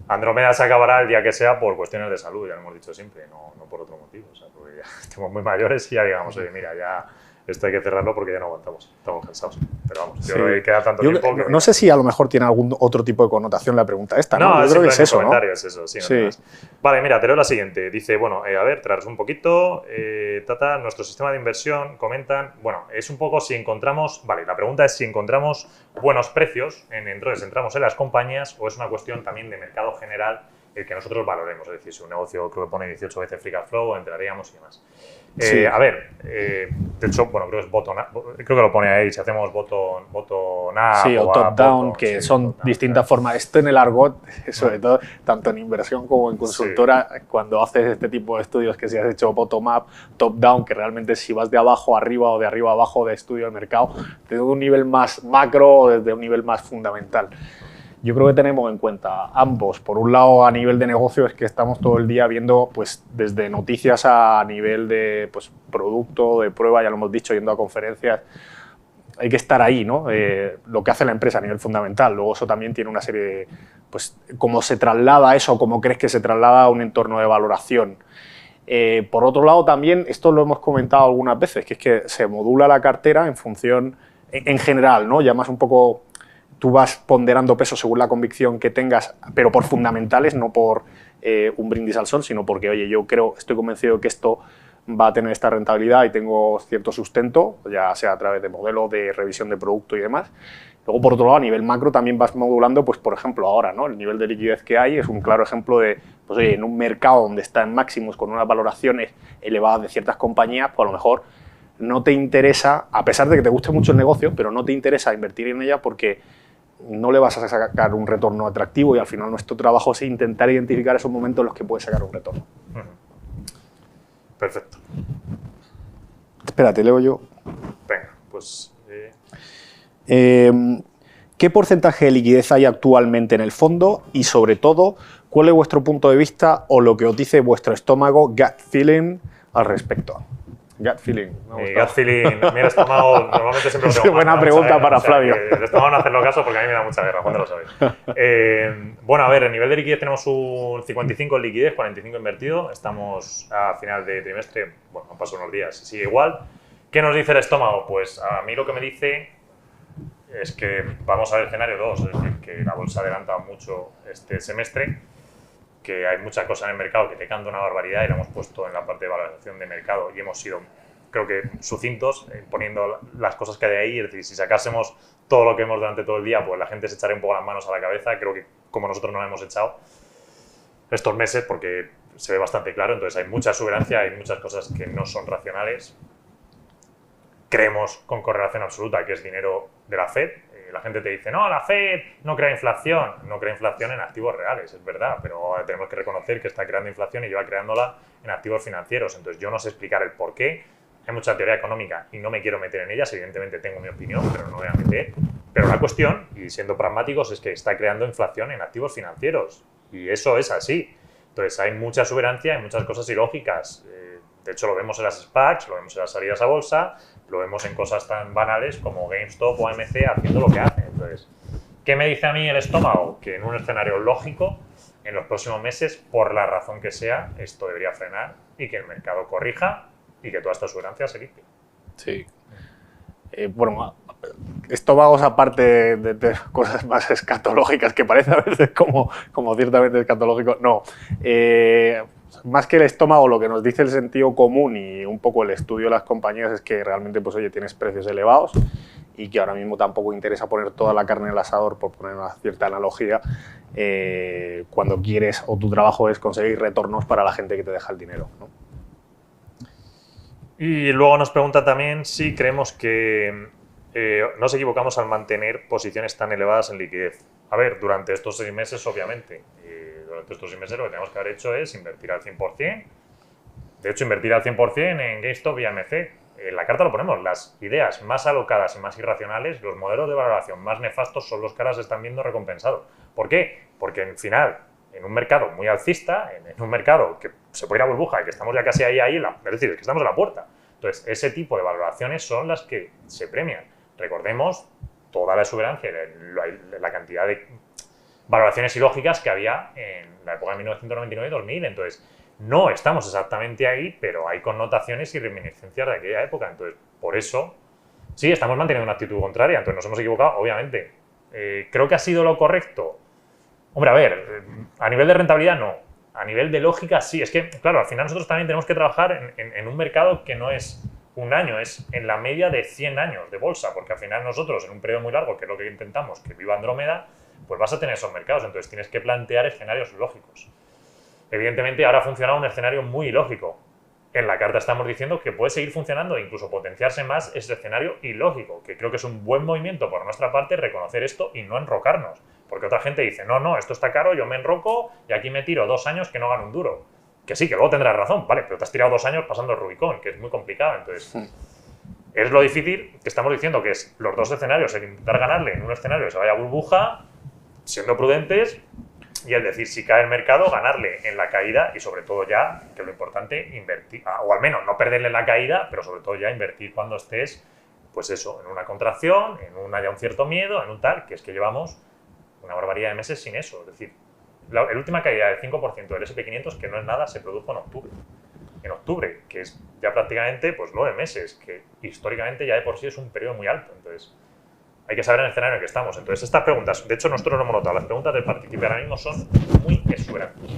Andrómeda se acabará el día que sea por cuestiones de salud, ya lo hemos dicho siempre, no por otro motivo, o sea, porque ya estamos muy mayores y ya digamos, oye, mira, ya esto hay que cerrarlo porque ya no aguantamos, estamos cansados. Pero vamos, yo creo que queda tanto tiempo que... No sé si a lo mejor tiene algún otro tipo de connotación la pregunta esta, ¿no? Yo creo que es eso, ¿no? Es eso, sí. Vale, mira, te leo la siguiente. Dice, bueno, a ver, tras un poquito, nuestro sistema de inversión, comentan, bueno, es un poco si encontramos, vale, la pregunta es si encontramos buenos precios, entonces entramos en las compañías o es una cuestión también de mercado general el que nosotros valoremos, es decir, si un negocio creo que pone 18 veces free cash flow, entraríamos y demás. A ver, de hecho, bueno, creo que es bottom up, creo que lo pone ahí, si hacemos bottom up sí, o top down, que son distintas formas. Esto en el argot, sobre todo, tanto en inversión como en consultora, cuando haces este tipo de estudios que si has hecho bottom up, top down, que realmente si vas de abajo arriba o de arriba abajo de estudio del mercado, desde un nivel más macro o desde un nivel más fundamental. Yo creo que tenemos en cuenta ambos. Por un lado, a nivel de negocio, es que estamos todo el día viendo pues, desde noticias a nivel de pues, producto, de prueba, ya lo hemos dicho, yendo a conferencias. Hay que estar ahí, ¿no? Lo que hace la empresa a nivel fundamental. Luego eso también tiene una serie de... Pues, cómo se traslada eso, cómo crees que se traslada a un entorno de valoración. Por otro lado, también, esto lo hemos comentado algunas veces, que es que se modula la cartera en función, en general, ¿no? Ya más un poco... Tú vas ponderando peso según la convicción que tengas, pero por fundamentales, no por un brindis al sol, sino porque, oye, yo estoy convencido de que esto va a tener esta rentabilidad y tengo cierto sustento, ya sea a través de modelos, de revisión de producto y demás. Luego, por otro lado, a nivel macro también vas modulando, pues, por ejemplo, ahora, ¿no? El nivel de liquidez que hay es un claro ejemplo de, pues, oye, en un mercado donde está en máximos con unas valoraciones elevadas de ciertas compañías, pues a lo mejor no te interesa, a pesar de que te guste mucho el negocio, pero no te interesa invertir en ella porque no le vas a sacar un retorno atractivo y al final nuestro trabajo es intentar identificar esos momentos en los que puedes sacar un retorno. Perfecto. Espérate, leo yo. Venga, pues... ¿Qué porcentaje de liquidez hay actualmente en el fondo? Y sobre todo, ¿cuál es vuestro punto de vista o lo que os dice vuestro estómago, gut feeling, al respecto? Gut feeling. Gut feeling, mi estómago normalmente siempre lo tengo. Es buena pregunta para Flavio. El estómago no hacerlo caso porque a mí me da mucha guerra, ¿cuándo lo sabéis? Bueno, a ver, en nivel de liquidez tenemos un 55 en liquidez, 45 invertido. Estamos a final de trimestre, bueno, han pasado unos días, sigue igual. ¿Qué nos dice el estómago? Pues a mí lo que me dice es que vamos a ver escenario 2, es decir, que la bolsa adelanta mucho este semestre, que hay mucha cosa en el mercado que te canta una barbaridad y lo hemos puesto en la parte de valoración de mercado y hemos sido, creo que, sucintos poniendo las cosas que hay ahí. Es decir, si sacásemos todo lo que vemos durante todo el día, pues la gente se echaría un poco las manos a la cabeza. Creo que como nosotros no lo hemos echado estos meses, porque se ve bastante claro, entonces hay mucha exuberancia, hay muchas cosas que no son racionales. Creemos con correlación absoluta que es dinero de la Fed. La gente te dice, no, la Fed no crea inflación. No crea inflación en activos reales, es verdad, pero tenemos que reconocer que está creando inflación y lleva creándola en activos financieros. Entonces yo no sé explicar el por qué. Hay mucha teoría económica y no me quiero meter en ellas. Evidentemente tengo mi opinión, pero no me voy a meter. Pero la cuestión, y siendo pragmáticos, es que está creando inflación en activos financieros. Y eso es así. Entonces hay mucha exuberancia, hay muchas cosas ilógicas. De hecho, lo vemos en las SPACs, lo vemos en las salidas a bolsa, lo vemos en cosas tan banales como GameStop o AMC haciendo lo que hacen. Entonces, ¿qué me dice a mí el estómago? Que en un escenario lógico, en los próximos meses, por la razón que sea, esto debería frenar y que el mercado corrija y que toda esta exuberancia se limpie. Sí. Bueno, estómagos, aparte de cosas más escatológicas, que parece a veces como ciertamente escatológico, no. Más que el estómago, lo que nos dice el sentido común y un poco el estudio de las compañías es que realmente, pues oye, tienes precios elevados y que ahora mismo tampoco interesa poner toda la carne en el asador, por poner una cierta analogía, cuando quieres o tu trabajo es conseguir retornos para la gente que te deja el dinero, ¿no? Y luego nos pregunta también si creemos que nos equivocamos al mantener posiciones tan elevadas en liquidez. A ver, durante estos 6 meses, obviamente, durante estos 6 meses lo que tenemos que haber hecho es invertir al 100%. De hecho, invertir al 100% en GameStop y AMC. En la carta lo ponemos, las ideas más alocadas y más irracionales, los modelos de valoración más nefastos son los que ahora se están viendo recompensados. ¿Por qué? Porque al final, en un mercado muy alcista, en un mercado que se puede ir a burbuja y que estamos ya casi ahí, es decir, que estamos en la puerta. Entonces, ese tipo de valoraciones son las que se premian. Recordemos toda la exuberancia, la cantidad de valoraciones ilógicas que había en la época de 1999 y 2000. Entonces, no estamos exactamente ahí, pero hay connotaciones y reminiscencias de aquella época. Entonces, por eso, sí, estamos manteniendo una actitud contraria. Entonces, nos hemos equivocado, obviamente. ¿Creo que ha sido lo correcto? Hombre, a ver, a nivel de rentabilidad, no. A nivel de lógica, sí. Es que, claro, al final nosotros también tenemos que trabajar en un mercado que no es un año, es en la media de 100 años de bolsa, porque al final nosotros, en un periodo muy largo, que es lo que intentamos, que viva Andrómeda, pues vas a tener esos mercados. Entonces tienes que plantear escenarios lógicos. Evidentemente, ahora ha funcionado un escenario muy ilógico. En la carta estamos diciendo que puede seguir funcionando e incluso potenciarse más ese escenario ilógico, que creo que es un buen movimiento por nuestra parte reconocer esto y no enrocarnos. Porque otra gente dice, no, esto está caro, yo me enroco y aquí me tiro 2 años que no gano un duro. Que sí, que luego tendrás razón, vale, pero te has tirado 2 años pasando el Rubicón, que es muy complicado. Entonces, es lo difícil que estamos diciendo, que es los dos escenarios, el intentar ganarle en un escenario que se vaya a burbuja, siendo prudentes, y el decir, si cae el mercado, ganarle en la caída y sobre todo ya, que es lo importante, invertir, o al menos no perderle en la caída, pero sobre todo ya invertir cuando estés, pues eso, en una contracción, en haya un cierto miedo, en un tal, que es que llevamos una barbaridad de meses sin eso. Es decir, la última caída del 5% del S&P 500, que no es nada, se produjo en octubre. En octubre, que es ya prácticamente pues 9 meses, que históricamente ya de por sí es un periodo muy alto. Entonces, hay que saber en el escenario en el que estamos. Entonces, estas preguntas, de hecho, nosotros no hemos notado, las preguntas del partícipe ahora mismo son muy exuberantes.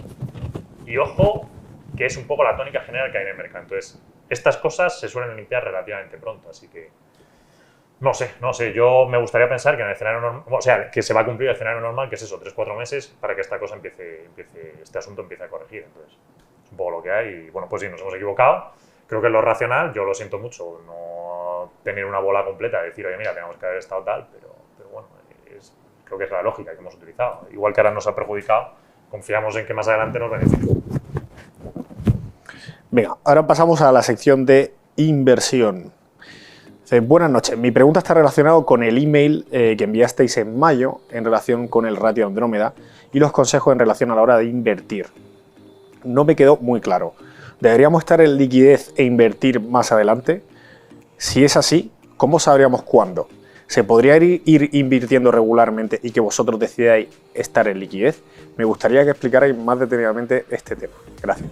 Y ojo, que es un poco la tónica general que hay en el mercado. Entonces, estas cosas se suelen limpiar relativamente pronto, así que no sé, yo me gustaría pensar que en el escenario normal, o sea, que se va a cumplir el escenario normal, que es eso, 3-4 meses, para que esta cosa este asunto empiece a corregir. Entonces, es un poco lo que hay y, bueno, pues sí, nos hemos equivocado, creo que es lo racional, yo lo siento mucho, no tener una bola completa, decir, oye, mira, tenemos que haber estado tal, pero bueno, creo que es la lógica que hemos utilizado. Igual que ahora nos ha perjudicado, confiamos en que más adelante nos beneficie. Venga, ahora pasamos a la sección de inversión. Buenas noches. Mi pregunta está relacionada con el email que enviasteis en mayo en relación con el ratio Andrómeda y los consejos en relación a la hora de invertir. No me quedó muy claro. ¿Deberíamos estar en liquidez e invertir más adelante? Si es así, ¿cómo sabríamos cuándo? ¿Se podría ir invirtiendo regularmente y que vosotros decidáis estar en liquidez? Me gustaría que explicarais más detenidamente este tema. Gracias.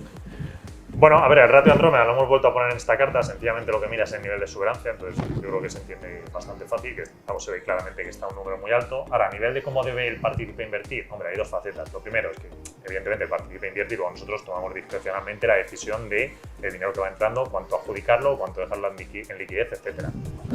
Bueno, a ver, el ratio Andrómeda lo hemos vuelto a poner en esta carta, sencillamente lo que mira es el nivel de exuberancia, entonces yo creo que se entiende bastante fácil, que se ve claramente que está un número muy alto. Ahora, a nivel de cómo debe el partícipe invertir, hombre, hay dos facetas. Lo primero es que, evidentemente, el partícipe invertir, o nosotros tomamos discrecionalmente la decisión de el dinero que va entrando, cuánto adjudicarlo, cuánto dejarlo en liquidez, etc.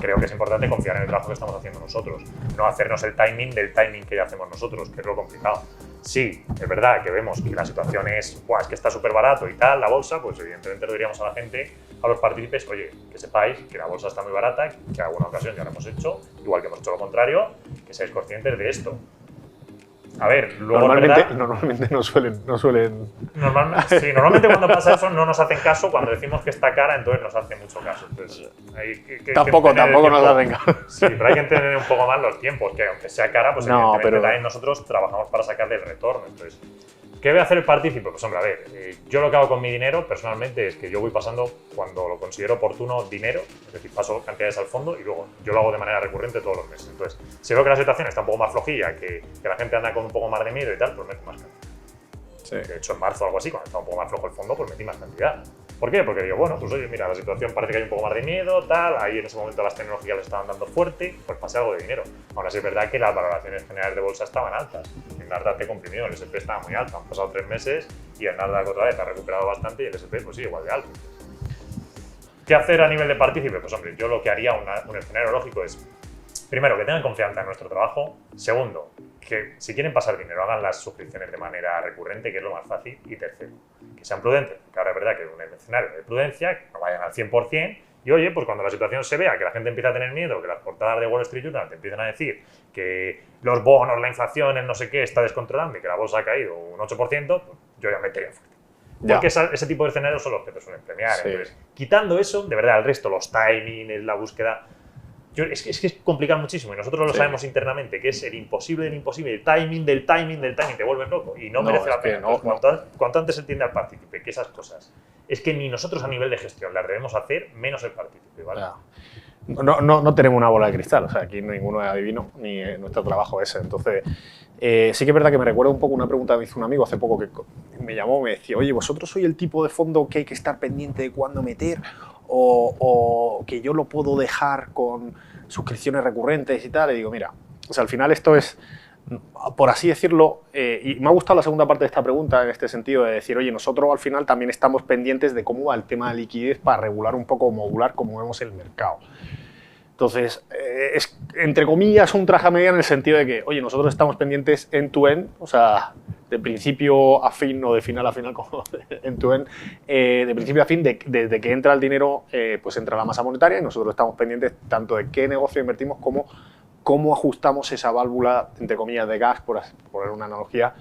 Creo que es importante confiar en el trabajo que estamos haciendo nosotros, no hacernos el timing del timing que ya hacemos nosotros, que es lo complicado. Sí, es verdad que vemos que la situación es que está súper barato y tal, la bolsa, pues evidentemente lo diríamos a la gente, a los partícipes, oye, que sepáis que la bolsa está muy barata, que en alguna ocasión ya lo hemos hecho, igual que hemos hecho lo contrario, que seáis conscientes de esto. A ver, luego normalmente no suelen... Normalmente cuando pasa eso no nos hacen caso, cuando decimos que está cara, entonces nos hacen mucho caso. Entonces, tampoco nos hacen caso. Sí, pero hay que entender un poco más los tiempos, que aunque sea cara, pues evidentemente también nosotros trabajamos para sacarle el retorno. Entonces, ¿qué voy a hacer el partícipe? Pues hombre, a ver, yo lo que hago con mi dinero personalmente es que yo voy pasando, cuando lo considero oportuno, dinero, es decir, paso cantidades al fondo y luego yo lo hago de manera recurrente todos los meses. Entonces, si veo que la situación está un poco más flojilla, que la gente anda con un poco más de miedo y tal, pues meto más cantidad. Sí. De hecho, en marzo o algo así, cuando estaba un poco más flojo el fondo, pues metí más cantidad. ¿Por qué? Porque digo, bueno, pues oye, mira, la situación parece que hay un poco más de miedo, tal, ahí en ese momento las tecnologías le estaban dando fuerte, pues pasé algo de dinero. Ahora sí es verdad que las valoraciones generales de bolsa estaban altas. El Nasdaq te comprimió, el S&P estaba muy alto, han pasado 3 meses y el Nasdaq otra vez ha recuperado bastante y el S&P pues sí, igual de alto. ¿Qué hacer a nivel de partícipe? Pues hombre, yo lo que haría, un escenario lógico es, primero, que tengan confianza en nuestro trabajo. Segundo, que si quieren pasar dinero, hagan las suscripciones de manera recurrente, que es lo más fácil. Y tercero, que sean prudentes, que ahora es verdad que es un escenario de prudencia, que no vayan al 100%. Y oye, pues cuando la situación se vea, que la gente empieza a tener miedo, que las portadas de Wall Street Journal te empiezan a decir que los bonos, la inflación, el no sé qué, está descontrolando y que la bolsa ha caído un 8%, pues yo ya metería fuerte. Porque ese tipo de escenarios son los que te suelen premiar. Sí. Entonces, quitando eso, de verdad, el resto, los timings, la búsqueda... Es que es complicado muchísimo y nosotros lo sabemos internamente, que es el imposible del imposible, el timing del timing del timing, te vuelves loco y no merece la pena. Cuanto antes se entiende al partícipe que esas cosas es que ni nosotros a nivel de gestión las debemos hacer, menos el partícipe, ¿vale? No tenemos una bola de cristal, o sea, aquí ninguno es adivino, ni nuestro trabajo es ese. Entonces, sí que es verdad que me recuerda un poco una pregunta que me hizo un amigo hace poco que me llamó y me decía, oye, ¿vosotros sois el tipo de fondo que hay que estar pendiente de cuándo meter o que yo lo puedo dejar con suscripciones recurrentes y tal? Y digo, mira, o sea, al final esto es, por así decirlo, y me ha gustado la segunda parte de esta pregunta en este sentido de decir, oye, nosotros al final también estamos pendientes de cómo va el tema de liquidez para regular un poco, modular cómo vemos el mercado. Entonces, es, entre comillas, un traje a medida en el sentido de que, oye, nosotros estamos pendientes end-to-end, o sea, de principio a fin o de final a final, como end-to-end, de principio a fin, desde que entra el dinero, pues entra la masa monetaria y nosotros estamos pendientes tanto de qué negocio invertimos como cómo ajustamos esa válvula, entre comillas, de gas, por poner una analogía,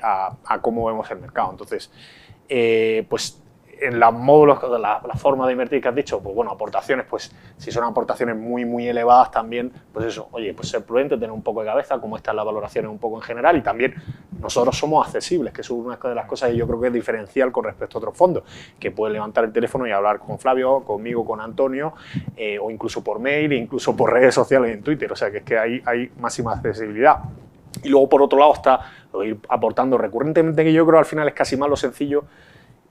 a cómo vemos el mercado. Entonces, pues en los módulos, la forma de invertir que has dicho, pues bueno, aportaciones, pues si son aportaciones muy elevadas también, pues eso, oye, pues ser prudente, tener un poco de cabeza, cómo están las valoraciones un poco en general y también nosotros somos accesibles, que es una de las cosas que yo creo que es diferencial con respecto a otros fondos, que puedes levantar el teléfono y hablar con Flavio, conmigo, con Antonio, o incluso por mail, incluso por redes sociales en Twitter, o sea que es que hay máxima accesibilidad. Y luego por otro lado está ir aportando recurrentemente, que yo creo al final es casi más lo sencillo.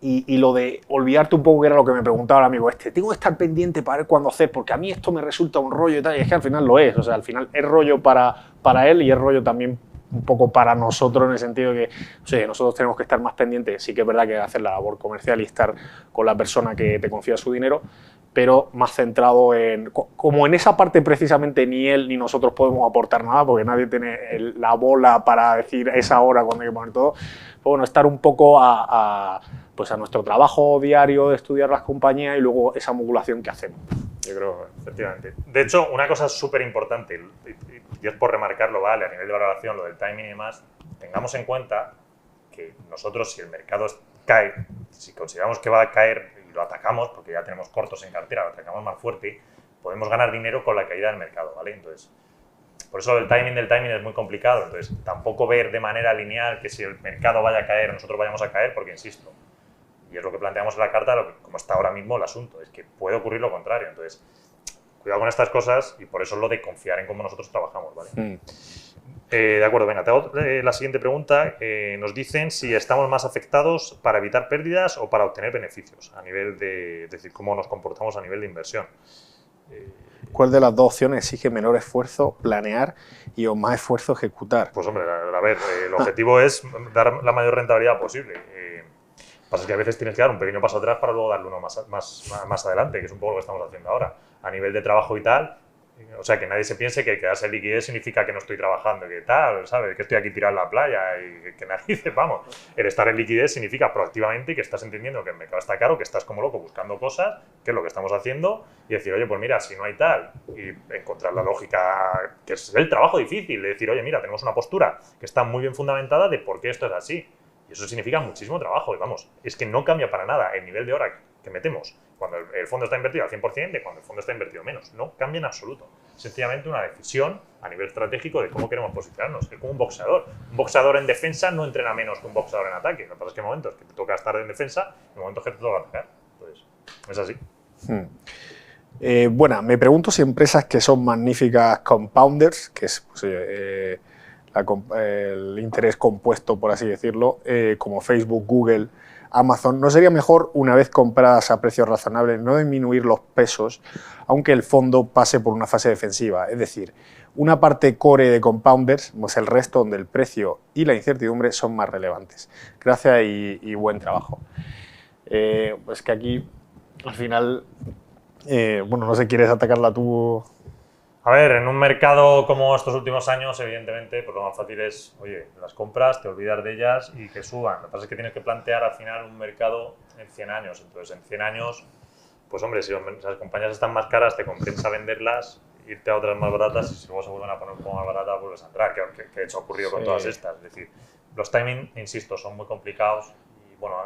Y lo de olvidarte un poco, que era lo que me preguntaba el amigo este, tengo que estar pendiente para ver cuándo hacer, porque a mí esto me resulta un rollo y tal, y es que al final lo es, o sea, al final es rollo para él y es rollo también un poco para nosotros en el sentido de que, o sea, nosotros tenemos que estar más pendientes, sí que es verdad que hacer la labor comercial y estar con la persona que te confía su dinero, pero más centrado en... Como en esa parte precisamente ni él ni nosotros podemos aportar nada, porque nadie tiene la bola para decir esa hora cuando hay que poner todo, pues bueno, estar un poco pues a nuestro trabajo diario de estudiar las compañías y luego esa modulación que hacemos. Yo creo, efectivamente. De hecho, una cosa súper importante, y es por remarcarlo, vale, a nivel de valoración, lo del timing y demás, tengamos en cuenta que nosotros, si el mercado cae, si consideramos que va a caer y lo atacamos, porque ya tenemos cortos en cartera, lo atacamos más fuerte, podemos ganar dinero con la caída del mercado, ¿vale? Entonces, por eso el timing del timing es muy complicado. Entonces, tampoco ver de manera lineal que si el mercado vaya a caer, nosotros vayamos a caer, porque, insisto, y es lo que planteamos en la carta, como está ahora mismo el asunto, es que puede ocurrir lo contrario. Entonces, cuidado con estas cosas y por eso es lo de confiar en cómo nosotros trabajamos, ¿vale? De acuerdo, venga, te hago la siguiente pregunta. Nos dicen si estamos más afectados para evitar pérdidas o para obtener beneficios, a nivel de, es decir, cómo nos comportamos a nivel de inversión. ¿Cuál de las dos opciones exige menor esfuerzo planear y o más esfuerzo ejecutar? Pues hombre, a ver, el objetivo es dar la mayor rentabilidad posible. Pasa que a veces tienes que dar un pequeño paso atrás para luego darle uno más adelante, que es un poco lo que estamos haciendo ahora. A nivel de trabajo y tal, o sea, que nadie se piense que quedarse en liquidez significa que no estoy trabajando, que tal, ¿sabes? Que estoy aquí tirado en la playa y que narices, vamos. El estar en liquidez significa proactivamente que estás entendiendo que el mercado está caro, que estás como loco buscando cosas, que es lo que estamos haciendo, y decir, oye, pues mira, si no hay tal, y encontrar la lógica, que es el trabajo difícil, de decir, oye, mira, tenemos una postura que está muy bien fundamentada de por qué esto es así. Y eso significa muchísimo trabajo, y vamos, es que no cambia para nada el nivel de hora que metemos cuando el fondo está invertido al 100% de cuando el fondo está invertido menos. No cambia en absoluto. Sencillamente una decisión a nivel estratégico de cómo queremos posicionarnos. Es como un boxeador. Un boxeador en defensa no entrena menos que un boxeador en ataque. Lo que pasa es que hay momentos que te toca estar en defensa y momentos que te toca atacar. Entonces, es así. Bueno, me pregunto si empresas que son magníficas compounders, que es pues, el interés compuesto, por así decirlo, como Facebook, Google, Amazon, ¿no sería mejor, una vez compradas a precios razonables, no disminuir los pesos, aunque el fondo pase por una fase defensiva? Es decir, una parte core de compounders, pues el resto donde el precio y la incertidumbre son más relevantes. Gracias y buen trabajo. Pues que aquí, al final, bueno, no sé, ¿quieres atacarla tú? A ver, en un mercado como estos últimos años, evidentemente, pues lo más fácil es, oye, las compras, te olvidas de ellas y que suban. Lo que pasa es que tienes que plantear al final un mercado en 100 años. Entonces, en 100 años, pues hombre, si las compañías están más caras, te compensa venderlas, irte a otras más baratas y si luego se vuelven a poner un poco más baratas, vuelves a entrar, que de hecho ha ocurrido con todas estas. Es decir, los timing, insisto, son muy complicados y, bueno,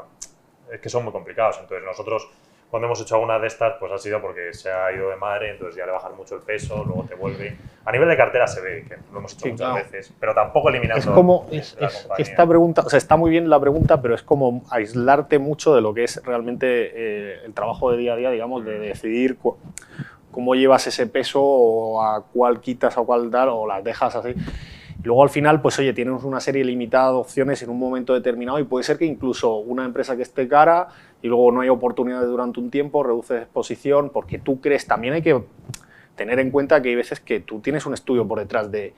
es que son muy complicados. Entonces, nosotros, cuando hemos hecho alguna de estas, pues ha sido porque se ha ido de madre, entonces ya le bajas mucho el peso, luego te vuelve. A nivel de cartera se ve, que lo hemos hecho muchas veces, pero tampoco eliminando. Es como, esta pregunta, o sea, está muy bien la pregunta, pero es como aislarte mucho de lo que es realmente el trabajo de día a día, digamos, de decidir cómo llevas ese peso o a cuál quitas o cuál dar o las dejas así. Y luego al final, pues oye, tienes una serie limitada de opciones en un momento determinado y puede ser que incluso una empresa que esté cara y luego no hay oportunidades durante un tiempo, reduces exposición porque tú crees. También hay que tener en cuenta que hay veces que tú tienes un estudio por detrás de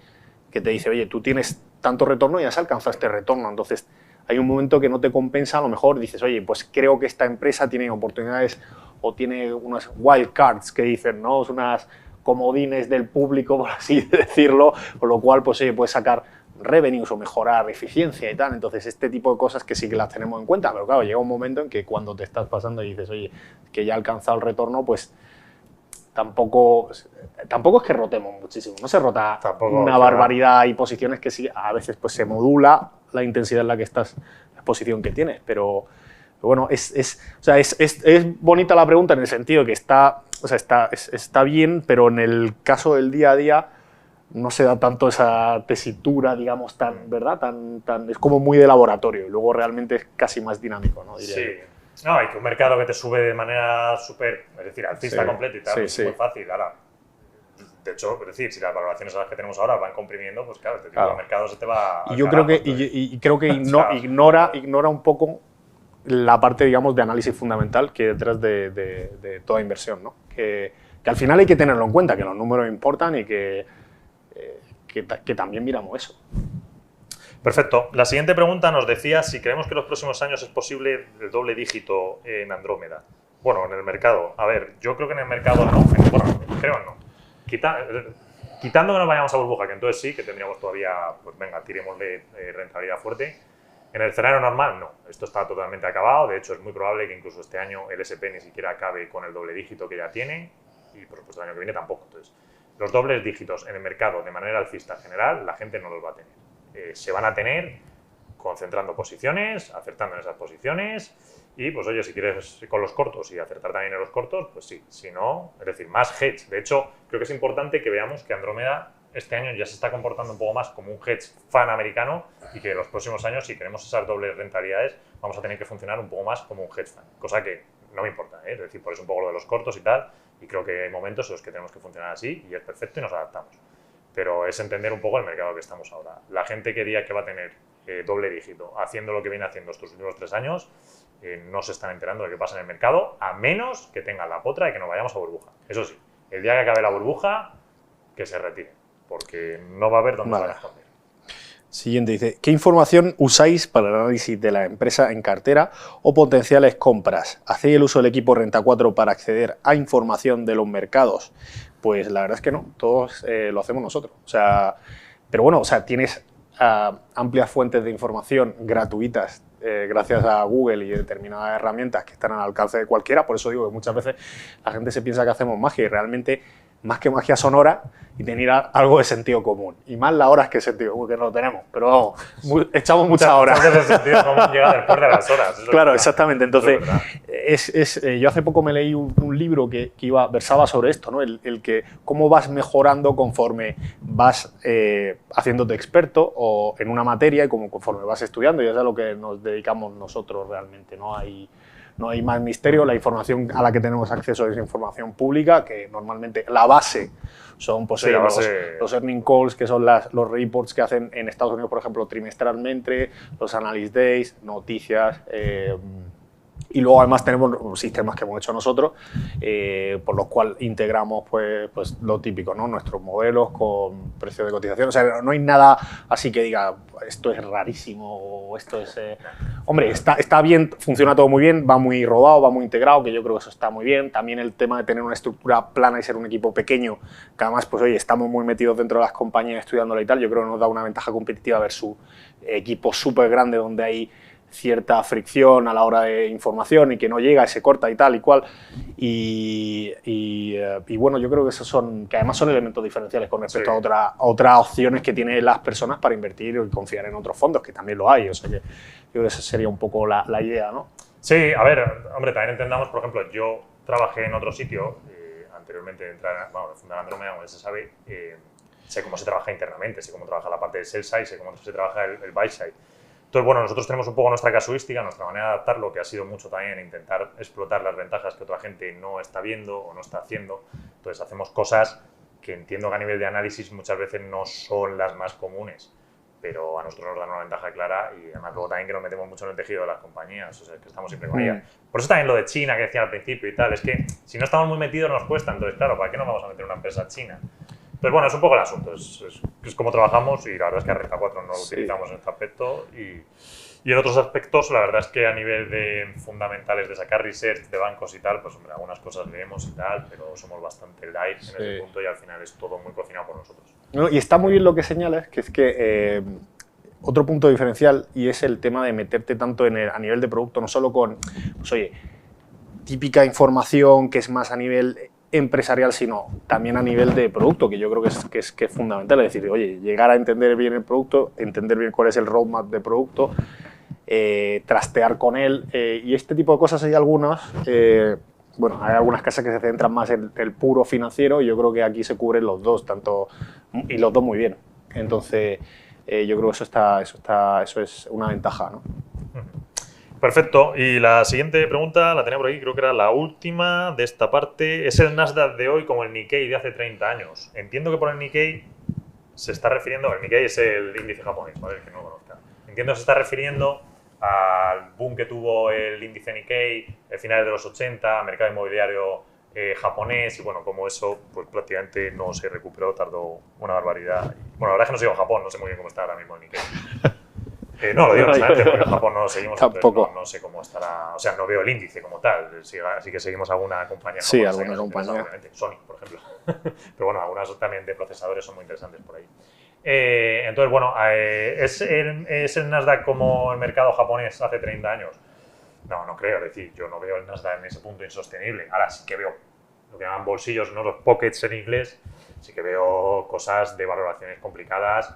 que te dice, oye, tú tienes tanto retorno y has alcanzado este retorno, entonces hay un momento que no te compensa, a lo mejor dices, oye, pues creo que esta empresa tiene oportunidades o tiene unas wild cards que dicen, ¿no? Es unas comodines del público, por así decirlo, con lo cual pues oye, puedes sacar revenues o mejorar eficiencia y tal. Entonces este tipo de cosas que sí que las tenemos en cuenta, pero claro, llega un momento en que cuando te estás pasando y dices, oye, que ya ha alcanzado el retorno, pues tampoco es que rotemos muchísimo, no se rota una barbaridad. Hay posiciones que sí, a veces pues se modula la intensidad en la que estás, la exposición que tienes, pero bueno, es bonita la pregunta en el sentido que está bien, pero en el caso del día a día no se da tanto esa tesitura, digamos, ¿verdad? Es como muy de laboratorio y luego realmente es casi más dinámico, ¿no? Diría yo. No, hay que un mercado que te sube de manera súper, es decir, alcista completa y tal, pues es muy fácil. Ahora, de hecho, es decir, si las valoraciones a las que tenemos ahora van comprimiendo, pues claro, este tipo de mercado se te va y yo creo que ignora un poco la parte, digamos, de análisis fundamental que hay detrás de toda inversión, ¿no? Que al final hay que tenerlo en cuenta, que los números importan y que también miramos eso. Perfecto. La siguiente pregunta nos decía si creemos que en los próximos años es posible el doble dígito en Andrómeda. Bueno, en el mercado. A ver, yo creo que en el mercado no. Bueno, creo no. Quitando que nos vayamos a burbuja, que entonces sí, que tendríamos todavía, pues venga, tiremos de rentabilidad fuerte. En el escenario normal, no. Esto está totalmente acabado. De hecho, es muy probable que incluso este año el S&P ni siquiera acabe con el doble dígito que ya tiene. Y por supuesto el año que viene tampoco. Entonces, los dobles dígitos en el mercado de manera alcista general, la gente no los va a tener. Se van a tener concentrando posiciones, acertando en esas posiciones y, pues oye, si quieres con los cortos y acertar también en los cortos, pues sí. Si no, es decir, más hedge. De hecho, creo que es importante que veamos que Andrómeda este año ya se está comportando un poco más como un hedge fan americano y que en los próximos años, si queremos esas dobles rentabilidades, vamos a tener que funcionar un poco más como un hedge fan, cosa que no me importa, ¿eh? Es decir, por eso un poco lo de los cortos y tal, y creo que hay momentos en los que tenemos que funcionar así y es perfecto y nos adaptamos. Pero es entender un poco el mercado que estamos ahora. La gente que diga que va a tener doble dígito haciendo lo que viene haciendo estos últimos 3 años, no se están enterando de qué pasa en el mercado, a menos que tengan la potra de que nos vayamos a burbuja. Eso sí, el día que acabe la burbuja, que se retire, porque no va a haber dónde se van a esconder. Siguiente dice, ¿qué información usáis para el análisis de la empresa en cartera o potenciales compras? ¿Hacéis el uso del equipo Renta 4 para acceder a información de los mercados? Pues la verdad es que no, todos lo hacemos nosotros. O sea, pero bueno, o sea, tienes amplias fuentes de información gratuitas gracias a Google y determinadas herramientas que están al alcance de cualquiera. Por eso digo que muchas veces la gente se piensa que hacemos magia y realmente más que magia son horas y tener algo de sentido común. Y más las horas que sentido común, que no lo tenemos. Pero vamos, echamos muchas horas. Muchas veces el sentido común llega después de las horas. Claro, exactamente. Entonces, yo hace poco me leí un libro que versaba sobre esto, ¿no? El que cómo vas mejorando conforme vas haciéndote experto o en una materia y conforme vas estudiando. Y eso es a lo que nos dedicamos nosotros realmente. No hay más misterio, la información a la que tenemos acceso es información pública, que normalmente la base son pues, sí, los earning calls, que son los reports que hacen en Estados Unidos, por ejemplo, trimestralmente, los analyst days, noticias, y luego además tenemos sistemas que hemos hecho nosotros, por los cuales integramos pues lo típico, ¿no? Nuestros modelos con precio de cotización. O sea, no hay nada así que diga esto es rarísimo o esto es... Hombre, está bien, funciona todo muy bien, va muy rodado, va muy integrado, que yo creo que eso está muy bien. También el tema de tener una estructura plana y ser un equipo pequeño, que además, pues oye, estamos muy metidos dentro de las compañías estudiándola y tal, yo creo que nos da una ventaja competitiva versus equipos súper grandes donde hay cierta fricción a la hora de información y que no llega y se corta y tal y cual. Y bueno, yo creo que esos que además son elementos diferenciales con respecto a otras opciones que tienen las personas para invertir y confiar en otros fondos, que también lo hay. O sea que yo creo que esa sería un poco la idea, ¿no? Sí, a ver, hombre, también entendamos, por ejemplo, yo trabajé en otro sitio anteriormente de fundar Andrómeda, como ya se sabe, sé cómo se trabaja internamente, sé cómo trabaja la parte de sell side, sé cómo se trabaja el buy side. Entonces, bueno, nosotros tenemos un poco nuestra casuística, nuestra manera de adaptarlo, que ha sido mucho también intentar explotar las ventajas que otra gente no está viendo o no está haciendo. Entonces, hacemos cosas que entiendo que a nivel de análisis muchas veces no son las más comunes, pero a nosotros nos dan una ventaja clara y además luego también que nos metemos mucho en el tejido de las compañías, o sea, que estamos siempre con ellas. Por eso también lo de China que decía al principio y tal, es que si no estamos muy metidos nos cuesta, entonces, claro, ¿para qué nos vamos a meter en una empresa china? Entonces, bueno, es un poco el asunto, es como trabajamos y la verdad es que a Renta 4 no lo utilizamos en este aspecto y en otros aspectos la verdad es que a nivel de fundamentales de sacar research de bancos y tal, pues hombre, algunas cosas leemos y tal, pero somos bastante light en ese punto y al final es todo muy cocinado por nosotros. No, y está muy bien lo que señalas, que es que otro punto diferencial y es el tema de meterte tanto a nivel de producto, no solo con, pues oye, típica información que es más a nivel empresarial, sino también a nivel de producto, que yo creo que es fundamental. Es decir, oye, llegar a entender bien el producto, entender bien cuál es el roadmap de producto, trastear con él, y este tipo de cosas hay algunas. Bueno, hay algunas casas que se centran más en el puro financiero y yo creo que aquí se cubren los dos, y los dos muy bien. Entonces, yo creo que eso es una ventaja, ¿no? Perfecto. Y la siguiente pregunta la tenía por aquí, creo que era la última de esta parte. ¿Es el Nasdaq de hoy como el Nikkei de hace 30 años? Entiendo que por el Nikkei se está refiriendo, el Nikkei es el índice japonés, ¿vale? El que no lo conozca. Entiendo que se está refiriendo al boom que tuvo el índice Nikkei a finales de los 80, mercado inmobiliario japonés, y bueno, como eso pues prácticamente no se recuperó, tardó una barbaridad. Bueno, la verdad es que no sigo a Japón, no sé muy bien cómo está ahora mismo el Nikkei. No, lo digo honestamente, porque en Japón no lo seguimos. Tampoco. No sé cómo estará. O sea, no veo el índice como tal. Sí que seguimos alguna compañía. Sí, japonesa alguna compañía. obviamente. Sony, por ejemplo. Pero bueno, algunas también de procesadores son muy interesantes por ahí. Entonces, bueno, ¿es el Nasdaq como el mercado japonés hace 30 años? No, no creo. Es decir, yo no veo el Nasdaq en ese punto insostenible. Ahora sí que veo lo que llaman bolsillos, no los pockets en inglés. Sí que veo cosas de valoraciones complicadas,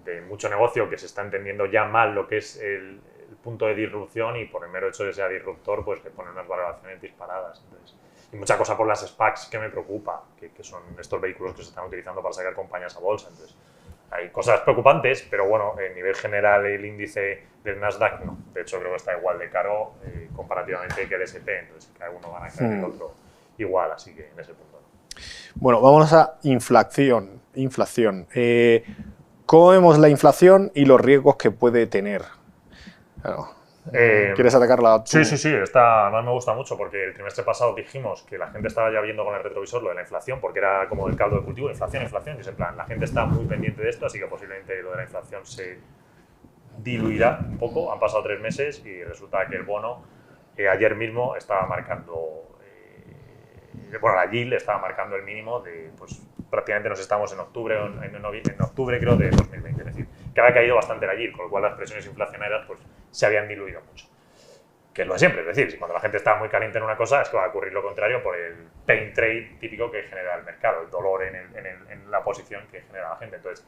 de mucho negocio que se está entendiendo ya mal lo que es el punto de disrupción, y por el mero hecho de que sea disruptor, pues que pone unas valoraciones disparadas. Entonces, y mucha cosa por las SPACs que me preocupa, que son estos vehículos que se están utilizando para sacar compañías a bolsa. Entonces, hay cosas preocupantes, pero bueno, a nivel general el índice del Nasdaq no. De hecho, creo que está igual de caro comparativamente que el S&P, entonces cada uno gana cada el otro igual, así que en ese punto no. Bueno, vámonos a inflación. ¿Cómo vemos la inflación y los riesgos que puede tener? Claro. ¿Quieres atacarla tú? Sí. Además me gusta mucho porque el trimestre pasado dijimos que la gente estaba ya viendo con el retrovisor lo de la inflación, porque era como el caldo de cultivo, inflación, y es en plan, la gente está muy pendiente de esto, así que posiblemente lo de la inflación se diluirá un poco. Han pasado 3 meses y resulta que el bono ayer mismo estaba marcando, la yield estaba marcando el mínimo de, pues prácticamente nos estamos en octubre creo de 2020, es decir, que había caído bastante la yield, con lo cual las presiones inflacionarias pues se habían diluido mucho. Que es lo de siempre, es decir, si cuando la gente está muy caliente en una cosa es que va a ocurrir lo contrario por el pain trade típico que genera el mercado, el dolor en la posición que genera la gente. Entonces,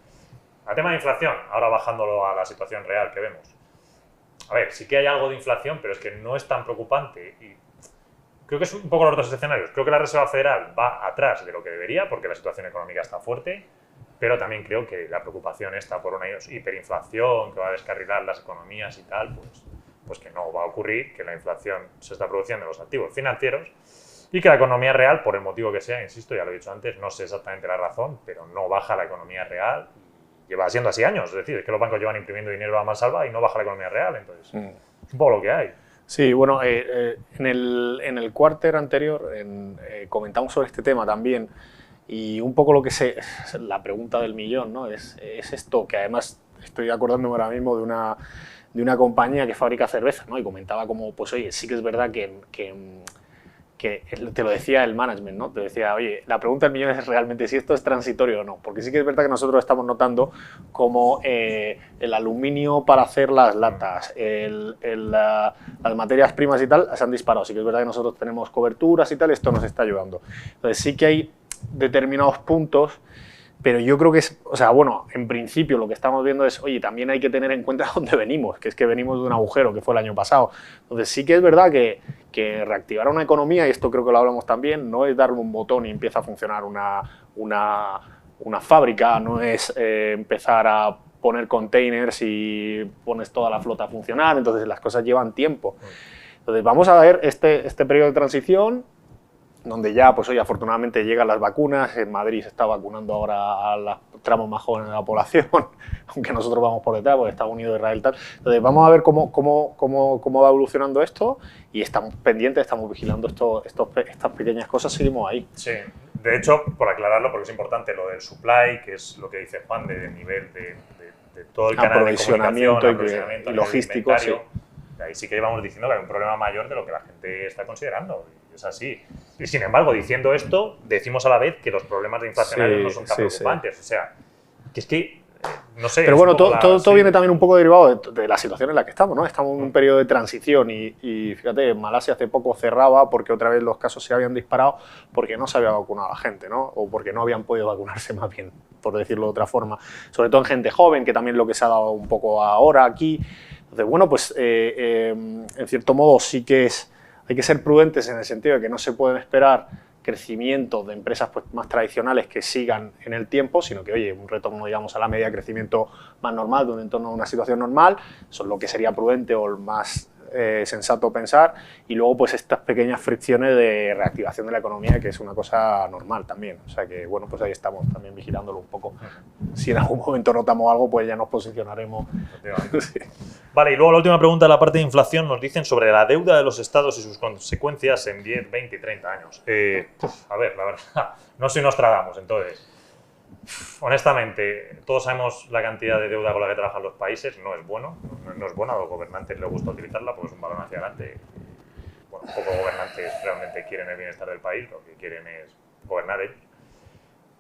al tema de inflación, ahora bajándolo a la situación real que vemos, a ver, sí que hay algo de inflación, pero es que no es tan preocupante, y creo que es un poco los dos escenarios. Creo que la Reserva Federal va atrás de lo que debería porque la situación económica está fuerte, pero también creo que la preocupación está por una hiperinflación que va a descarrilar las economías y tal, pues que no va a ocurrir, que la inflación se está produciendo en los activos financieros y que la economía real, por el motivo que sea, insisto, ya lo he dicho antes, no sé exactamente la razón, pero no baja la economía real y lleva siendo así años. Es decir, es que los bancos llevan imprimiendo dinero a mansalva y no baja la economía real, entonces es un poco lo que hay. Sí, bueno, en el quarter anterior comentamos sobre este tema también, y un poco la pregunta del millón, ¿no? Es esto, que además estoy acordándome ahora mismo de una compañía que fabrica cerveza, ¿no? Y comentaba como, pues oye, sí que es verdad que te lo decía el management, ¿no? Te decía, oye, la pregunta del millón es realmente si esto es transitorio o no, porque sí que es verdad que nosotros estamos notando como el aluminio para hacer las latas, las materias primas y tal se han disparado. Sí que es verdad que nosotros tenemos coberturas y tal, y esto nos está ayudando. Entonces sí que hay determinados puntos, pero yo creo que en principio lo que estamos viendo es, oye, también hay que tener en cuenta dónde venimos, que es que venimos de un agujero que fue el año pasado. Entonces sí que es verdad que reactivar una economía, y esto creo que lo hablamos también, no es darle un botón y empieza a funcionar una fábrica, no es empezar a poner containers y pones toda la flota a funcionar, entonces las cosas llevan tiempo. Entonces vamos a ver este periodo de transición, donde ya, pues hoy afortunadamente llegan las vacunas. En Madrid se está vacunando ahora a los tramos más jóvenes de la población, aunque nosotros vamos por detrás, porque Estados Unidos, Israel y tal. Entonces vamos a ver cómo va evolucionando esto, y estamos pendientes, estamos vigilando estas pequeñas cosas, seguimos ahí. Sí, de hecho, por aclararlo, porque es importante lo del supply, que es lo que dice Juan, del nivel de todo el canal de comunicación, aprovisionamiento y logístico, sí. Ahí sí que llevamos diciendo que hay un problema mayor de lo que la gente está considerando. Es así. Y sin embargo, diciendo esto, decimos a la vez que los problemas de inflacionarios no son tan preocupantes. O sea, que es que, no sé... Pero bueno, todo viene también un poco derivado de la situación en la que estamos, ¿no? Estamos en un periodo de transición y fíjate, Malasia hace poco cerraba porque otra vez los casos se habían disparado porque no se había vacunado a la gente, ¿no? O porque no habían podido vacunarse, más bien, por decirlo de otra forma. Sobre todo en gente joven, que también es lo que se ha dado un poco ahora aquí. Entonces, bueno, pues en cierto modo sí que hay que ser prudentes en el sentido de que no se pueden esperar crecimiento de empresas pues, más tradicionales que sigan en el tiempo, sino que, oye, un retorno, digamos, a la media de crecimiento más normal, de un entorno a una situación normal, eso es lo que sería prudente o el más sensato pensar, y luego pues estas pequeñas fricciones de reactivación de la economía, que es una cosa normal también. O sea que, bueno, pues ahí estamos también vigilándolo un poco. Si en algún momento notamos algo, pues ya nos posicionaremos. Sí. Vale, y luego la última pregunta de la parte de inflación nos dicen sobre la deuda de los estados y sus consecuencias en 10, 20 y 30 años. A ver, la verdad, no soy Nostradamus, entonces. Honestamente, todos sabemos la cantidad de deuda con la que trabajan los países, no es bueno, no es bueno, a los gobernantes les gusta utilizarla porque es un balón hacia adelante. Bueno, pocos gobernantes realmente quieren el bienestar del país, lo que quieren es gobernar ellos.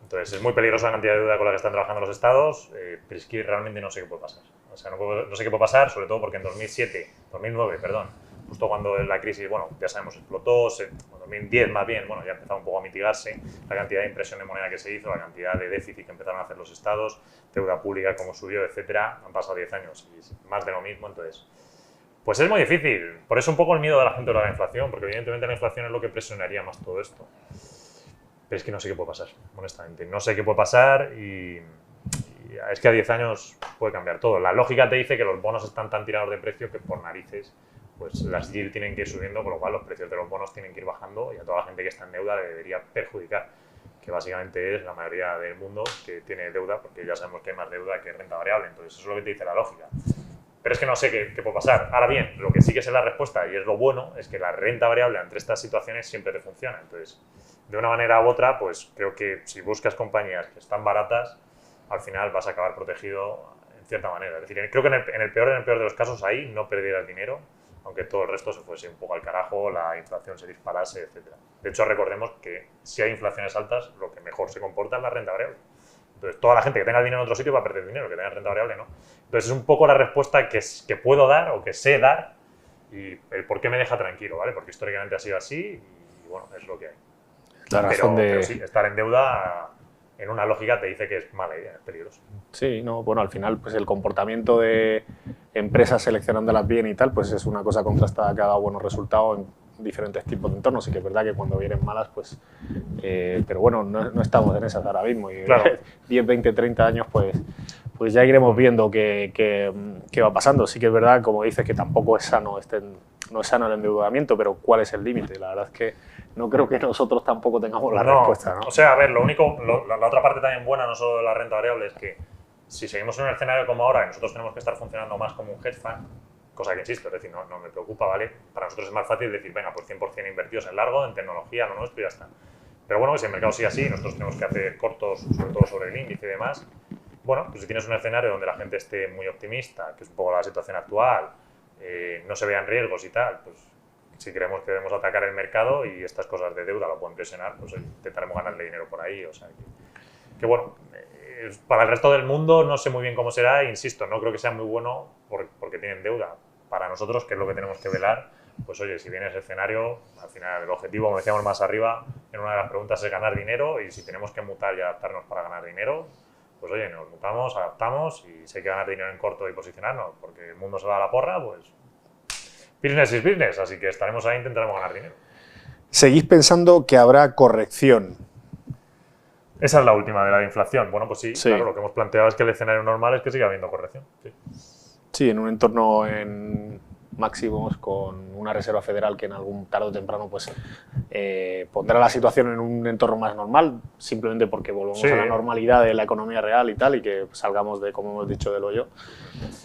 Entonces, es muy peligrosa la cantidad de deuda con la que están trabajando los estados, pero es que realmente no sé qué puede pasar. O sea, no sé qué puede pasar, sobre todo porque en 2009, justo cuando la crisis, bueno, ya sabemos, explotó, en 2010 más bien, bueno, ya empezaba un poco a mitigarse la cantidad de impresión de moneda que se hizo, la cantidad de déficit que empezaron a hacer los estados, deuda pública como subió, etcétera. Han pasado 10 años y más de lo mismo, entonces, pues es muy difícil. Por eso un poco el miedo de la gente de la inflación, porque evidentemente la inflación es lo que presionaría más todo esto. Pero es que no sé qué puede pasar, honestamente. No sé qué puede pasar y es que a 10 años puede cambiar todo. La lógica te dice que los bonos están tan tirados de precio que por narices pues las yield tienen que ir subiendo, con lo cual los precios de los bonos tienen que ir bajando y a toda la gente que está en deuda le debería perjudicar, que básicamente es la mayoría del mundo que tiene deuda, porque ya sabemos que hay más deuda que renta variable, entonces eso es lo que te dice la lógica. Pero es que no sé qué puede pasar. Ahora bien, lo que sí que sé la respuesta, y es lo bueno, es que la renta variable entre estas situaciones siempre te funciona. Entonces, de una manera u otra, pues creo que si buscas compañías que están baratas, al final vas a acabar protegido en cierta manera. Es decir, creo que en el peor de los casos ahí no perdieras dinero, aunque todo el resto se fuese un poco al carajo, la inflación se disparase, etc. De hecho, recordemos que si hay inflaciones altas, lo que mejor se comporta es la renta variable. Entonces, toda la gente que tenga dinero en otro sitio va a perder dinero, que tenga renta variable no. Entonces, es un poco la respuesta que puedo dar o que sé dar y el por qué me deja tranquilo, ¿vale? Porque históricamente ha sido así y, bueno, es lo que hay. Pero sí, estar en deuda en una lógica te dice que es mala idea, es peligroso. Sí, no, bueno, al final pues el comportamiento de empresas seleccionándolas bien y tal, pues es una cosa contrastada que ha dado buenos resultados en diferentes tipos de entornos. Sí que es verdad que cuando vienen malas, pues... pero bueno, no estamos en esas ahora mismo. Y claro. 10, 20, 30 años, pues ya iremos viendo qué va pasando. Sí que es verdad, como dices, que tampoco es sano, no es sano el endeudamiento, pero ¿cuál es el límite? La verdad es que no creo que nosotros tampoco tengamos la respuesta, ¿no? O sea, a ver, la otra parte también buena, no solo de la renta variable, es que si seguimos en un escenario como ahora y nosotros tenemos que estar funcionando más como un hedge fund, cosa que insisto, es decir, no me preocupa, ¿vale? Para nosotros es más fácil decir, venga, pues 100% invertidos en largo, en tecnología, lo nuestro y ya está. Pero bueno, si el mercado sigue así, nosotros tenemos que hacer cortos, sobre todo sobre el índice y demás. Bueno, pues si tienes un escenario donde la gente esté muy optimista, que es un poco la situación actual, no se vean riesgos y tal, pues si creemos que debemos atacar el mercado y estas cosas de deuda lo pueden presionar, pues intentaremos ganarle dinero por ahí. O sea, que bueno, para el resto del mundo no sé muy bien cómo será, insisto, no creo que sea muy bueno porque tienen deuda. Para nosotros, que es lo que tenemos que velar, pues oye, si viene ese escenario, al final el objetivo, como decíamos más arriba, en una de las preguntas es ganar dinero y si tenemos que mutar y adaptarnos para ganar dinero, pues oye, nos mutamos, adaptamos y si hay que ganar dinero en corto y posicionarnos porque el mundo se va a la porra, pues business is business, así que estaremos ahí e intentaremos ganar dinero. ¿Seguís pensando que habrá corrección? Esa es la última de la inflación. Bueno, pues sí, claro, lo que hemos planteado es que el escenario normal es que siga habiendo corrección. Sí, en un entorno en máximos con una Reserva Federal que en algún tarde o temprano pues pondrá la situación en un entorno más normal, simplemente porque volvemos a la normalidad de la economía real y tal, y que salgamos de, como hemos dicho, del hoyo.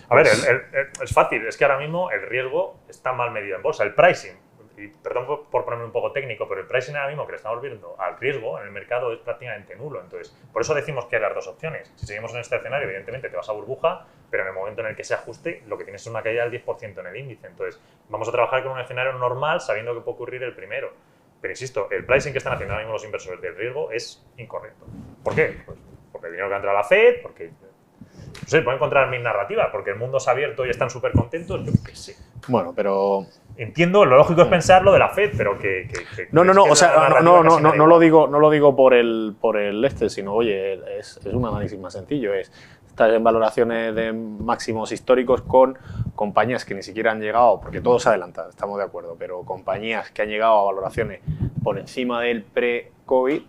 A ver, es fácil, es que ahora mismo el riesgo está mal medido en bolsa, el pricing, y perdón por ponerme un poco técnico, pero el pricing ahora mismo que le estamos viendo al riesgo en el mercado es prácticamente nulo. Entonces, por eso decimos que hay las dos opciones. Si seguimos en este escenario, evidentemente te vas a burbuja, pero en el momento en el que se ajuste, lo que tienes es una caída del 10% en el índice. Entonces, vamos a trabajar con un escenario normal sabiendo que puede ocurrir el primero. Pero insisto, el pricing que están haciendo ahora mismo los inversores del riesgo es incorrecto. ¿Por qué? Pues porque el dinero que ha entrado a la Fed, porque... No sé, puedo encontrar mis narrativas, porque el mundo se ha abierto y están súper contentos, yo qué sé. Bueno, pero... Entiendo, lo lógico es pensar lo de la Fed, pero que no, o sea, no lo digo por el sino, oye, es un análisis más sencillo, estás en valoraciones de máximos históricos con compañías que ni siquiera han llegado, porque todo se adelanta, estamos de acuerdo, pero compañías que han llegado a valoraciones por encima del pre-COVID,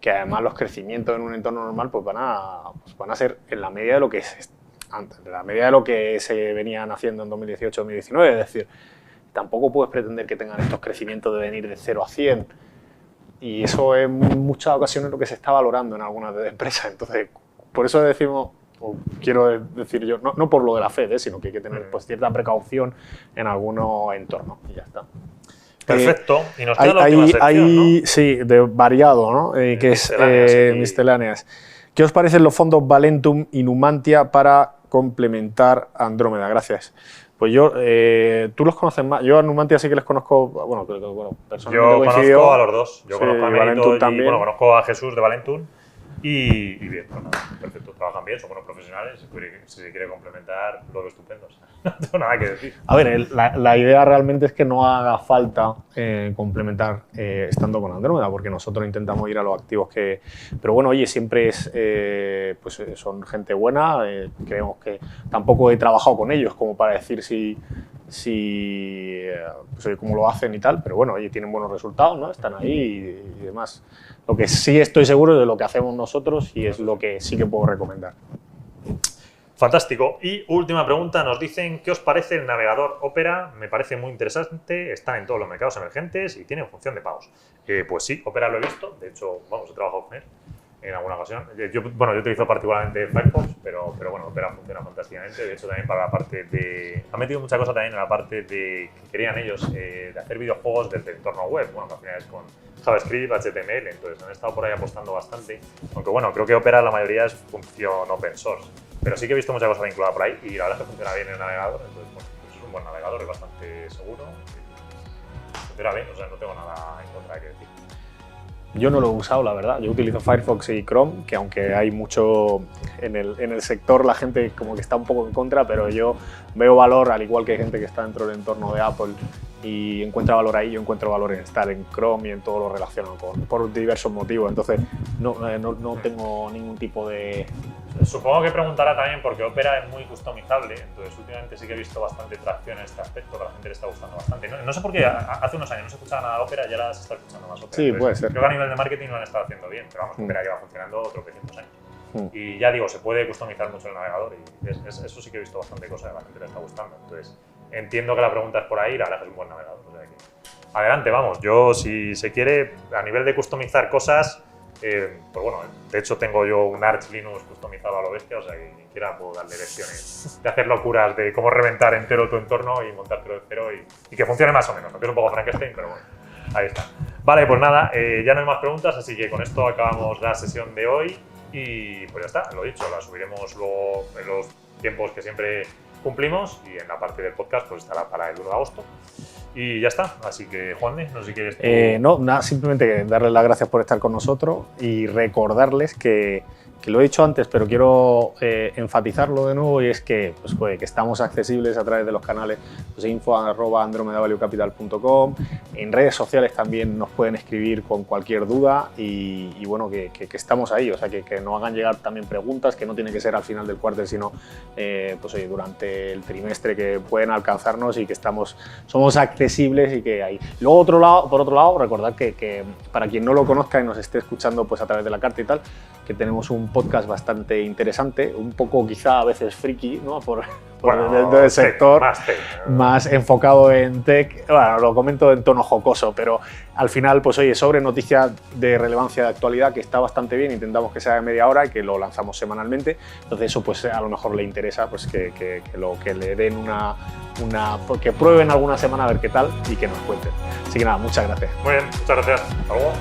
que además los crecimientos en un entorno normal pues van a ser en la media de lo que es antes, de la media de lo que se venían haciendo en 2018-2019, es decir, tampoco puedes pretender que tengan estos crecimientos de venir de 0 a 100 y eso en muchas ocasiones es lo que se está valorando en algunas de empresas. Entonces, por eso decimos, o quiero decir yo, no por lo de la Fed, sino que hay que tener pues, cierta precaución en algunos entornos y ya está. Perfecto. Y nos queda la última sección, ¿no? Sí, de variado, ¿no? Que es misceláneas. ¿Qué os parecen los fondos Valentum y Numantia para complementar Andrómeda? Gracias. Pues yo, tú los conoces más. Yo a Numantia sí que les conozco, bueno, personalmente yo coincidió. Conozco a los dos. Yo Sí, conozco a Valentum Mérito y también. bueno, conozco a Jesús de Valentum y bien, pues nada, perfecto, trabajan bien, son buenos profesionales. Si se quiere complementar, lo veo estupendo. O sea, no tengo nada que decir. A ver, la idea realmente es que no haga falta complementar estando con Andrómeda, porque nosotros intentamos ir a los activos que... Pero bueno, oye, siempre es, pues son gente buena, creemos que tampoco he trabajado con ellos como para decir pues, oye, cómo lo hacen y tal, pero bueno, oye, tienen buenos resultados, ¿no? Están ahí y demás. Lo que sí estoy seguro es de lo que hacemos nosotros y es lo que sí que puedo recomendar. Fantástico. Y última pregunta, nos dicen, ¿qué os parece el navegador Opera? Me parece muy interesante, está en todos los mercados emergentes y tiene función de pagos. Pues sí, Opera lo he visto, de hecho, vamos, he trabajado con él en alguna ocasión. Yo utilizo particularmente Firefox, pero bueno, Opera funciona fantásticamente. De hecho, también para la parte de... Ha metido mucha cosa también en la parte de que querían ellos de hacer videojuegos desde el entorno web. Bueno, que al final es con JavaScript, HTML, entonces han estado por ahí apostando bastante. Aunque bueno, creo que Opera la mayoría es función open source. Pero sí que he visto mucha cosa vinculada por ahí y la verdad es que funciona bien el navegador, entonces bueno, pues es un buen navegador, es bastante seguro. Funciona bien, o sea, no tengo nada en contra que decir. Yo no lo he usado, la verdad. Yo utilizo Firefox y Chrome, que aunque hay mucho en el sector, la gente como que está un poco en contra, pero yo veo valor, al igual que hay gente que está dentro del entorno de Apple y encuentra valor ahí, yo encuentro valor en estar en Chrome y en todo lo relacionado por diversos motivos. Entonces, no tengo ningún tipo de... Supongo que preguntará también porque Opera es muy customizable, entonces últimamente sí que he visto bastante tracción en este aspecto, que a la gente le está gustando bastante. No sé por qué, hace unos años no se escuchaba nada de Opera y ahora se está escuchando más Opera. Sí, entonces, puede ser. Creo que a nivel de marketing lo han estado haciendo bien, pero vamos, Opera lleva funcionando otros 500 años. Y ya digo, se puede customizar mucho el navegador y eso sí que he visto bastante cosas, a la gente le está gustando. Entonces, entiendo que la pregunta es por ahí, la verdad es que es un buen navegador. O sea que, adelante, vamos. Yo, si se quiere, a nivel de customizar cosas, pues bueno, de hecho tengo yo un Arch Linux customizado a lo bestia, o sea que quien quiera puedo darle lecciones de hacer locuras de cómo reventar entero tu entorno y montártelo de cero y que funcione más o menos, aunque es un poco Frankenstein, pero bueno, ahí está. Vale, pues nada, ya no hay más preguntas, así que con esto acabamos la sesión de hoy y pues ya está, lo dicho, la subiremos luego en los tiempos que siempre cumplimos y en la parte del podcast pues estará para el 1 de agosto. Y ya está, así que Juan, no sé si quieres... No, nada, simplemente darles las gracias por estar con nosotros y recordarles que lo he dicho antes, pero quiero enfatizarlo de nuevo y es que, pues, que estamos accesibles a través de los canales pues, info@andromedavaluecapital.com. En redes sociales también nos pueden escribir con cualquier duda y bueno, que estamos ahí, o sea, que nos hagan llegar también preguntas, que no tiene que ser al final del cuarter, sino pues, oye, durante el trimestre que pueden alcanzarnos y que somos accesibles y que hay. Luego, por otro lado, recordad que para quien no lo conozca y nos esté escuchando pues, a través de la carta y tal, que tenemos un podcast bastante interesante, un poco quizá a veces friki, ¿no? Dentro del sector, más enfocado en tech. Bueno, lo comento en tono jocoso, pero al final, pues oye, sobre noticias de relevancia de actualidad que está bastante bien, intentamos que sea de media hora y que lo lanzamos semanalmente, entonces eso pues a lo mejor le interesa pues que le den que prueben alguna semana a ver qué tal y que nos cuenten. Así que nada, muchas gracias. Muy bien, muchas gracias. Hasta luego.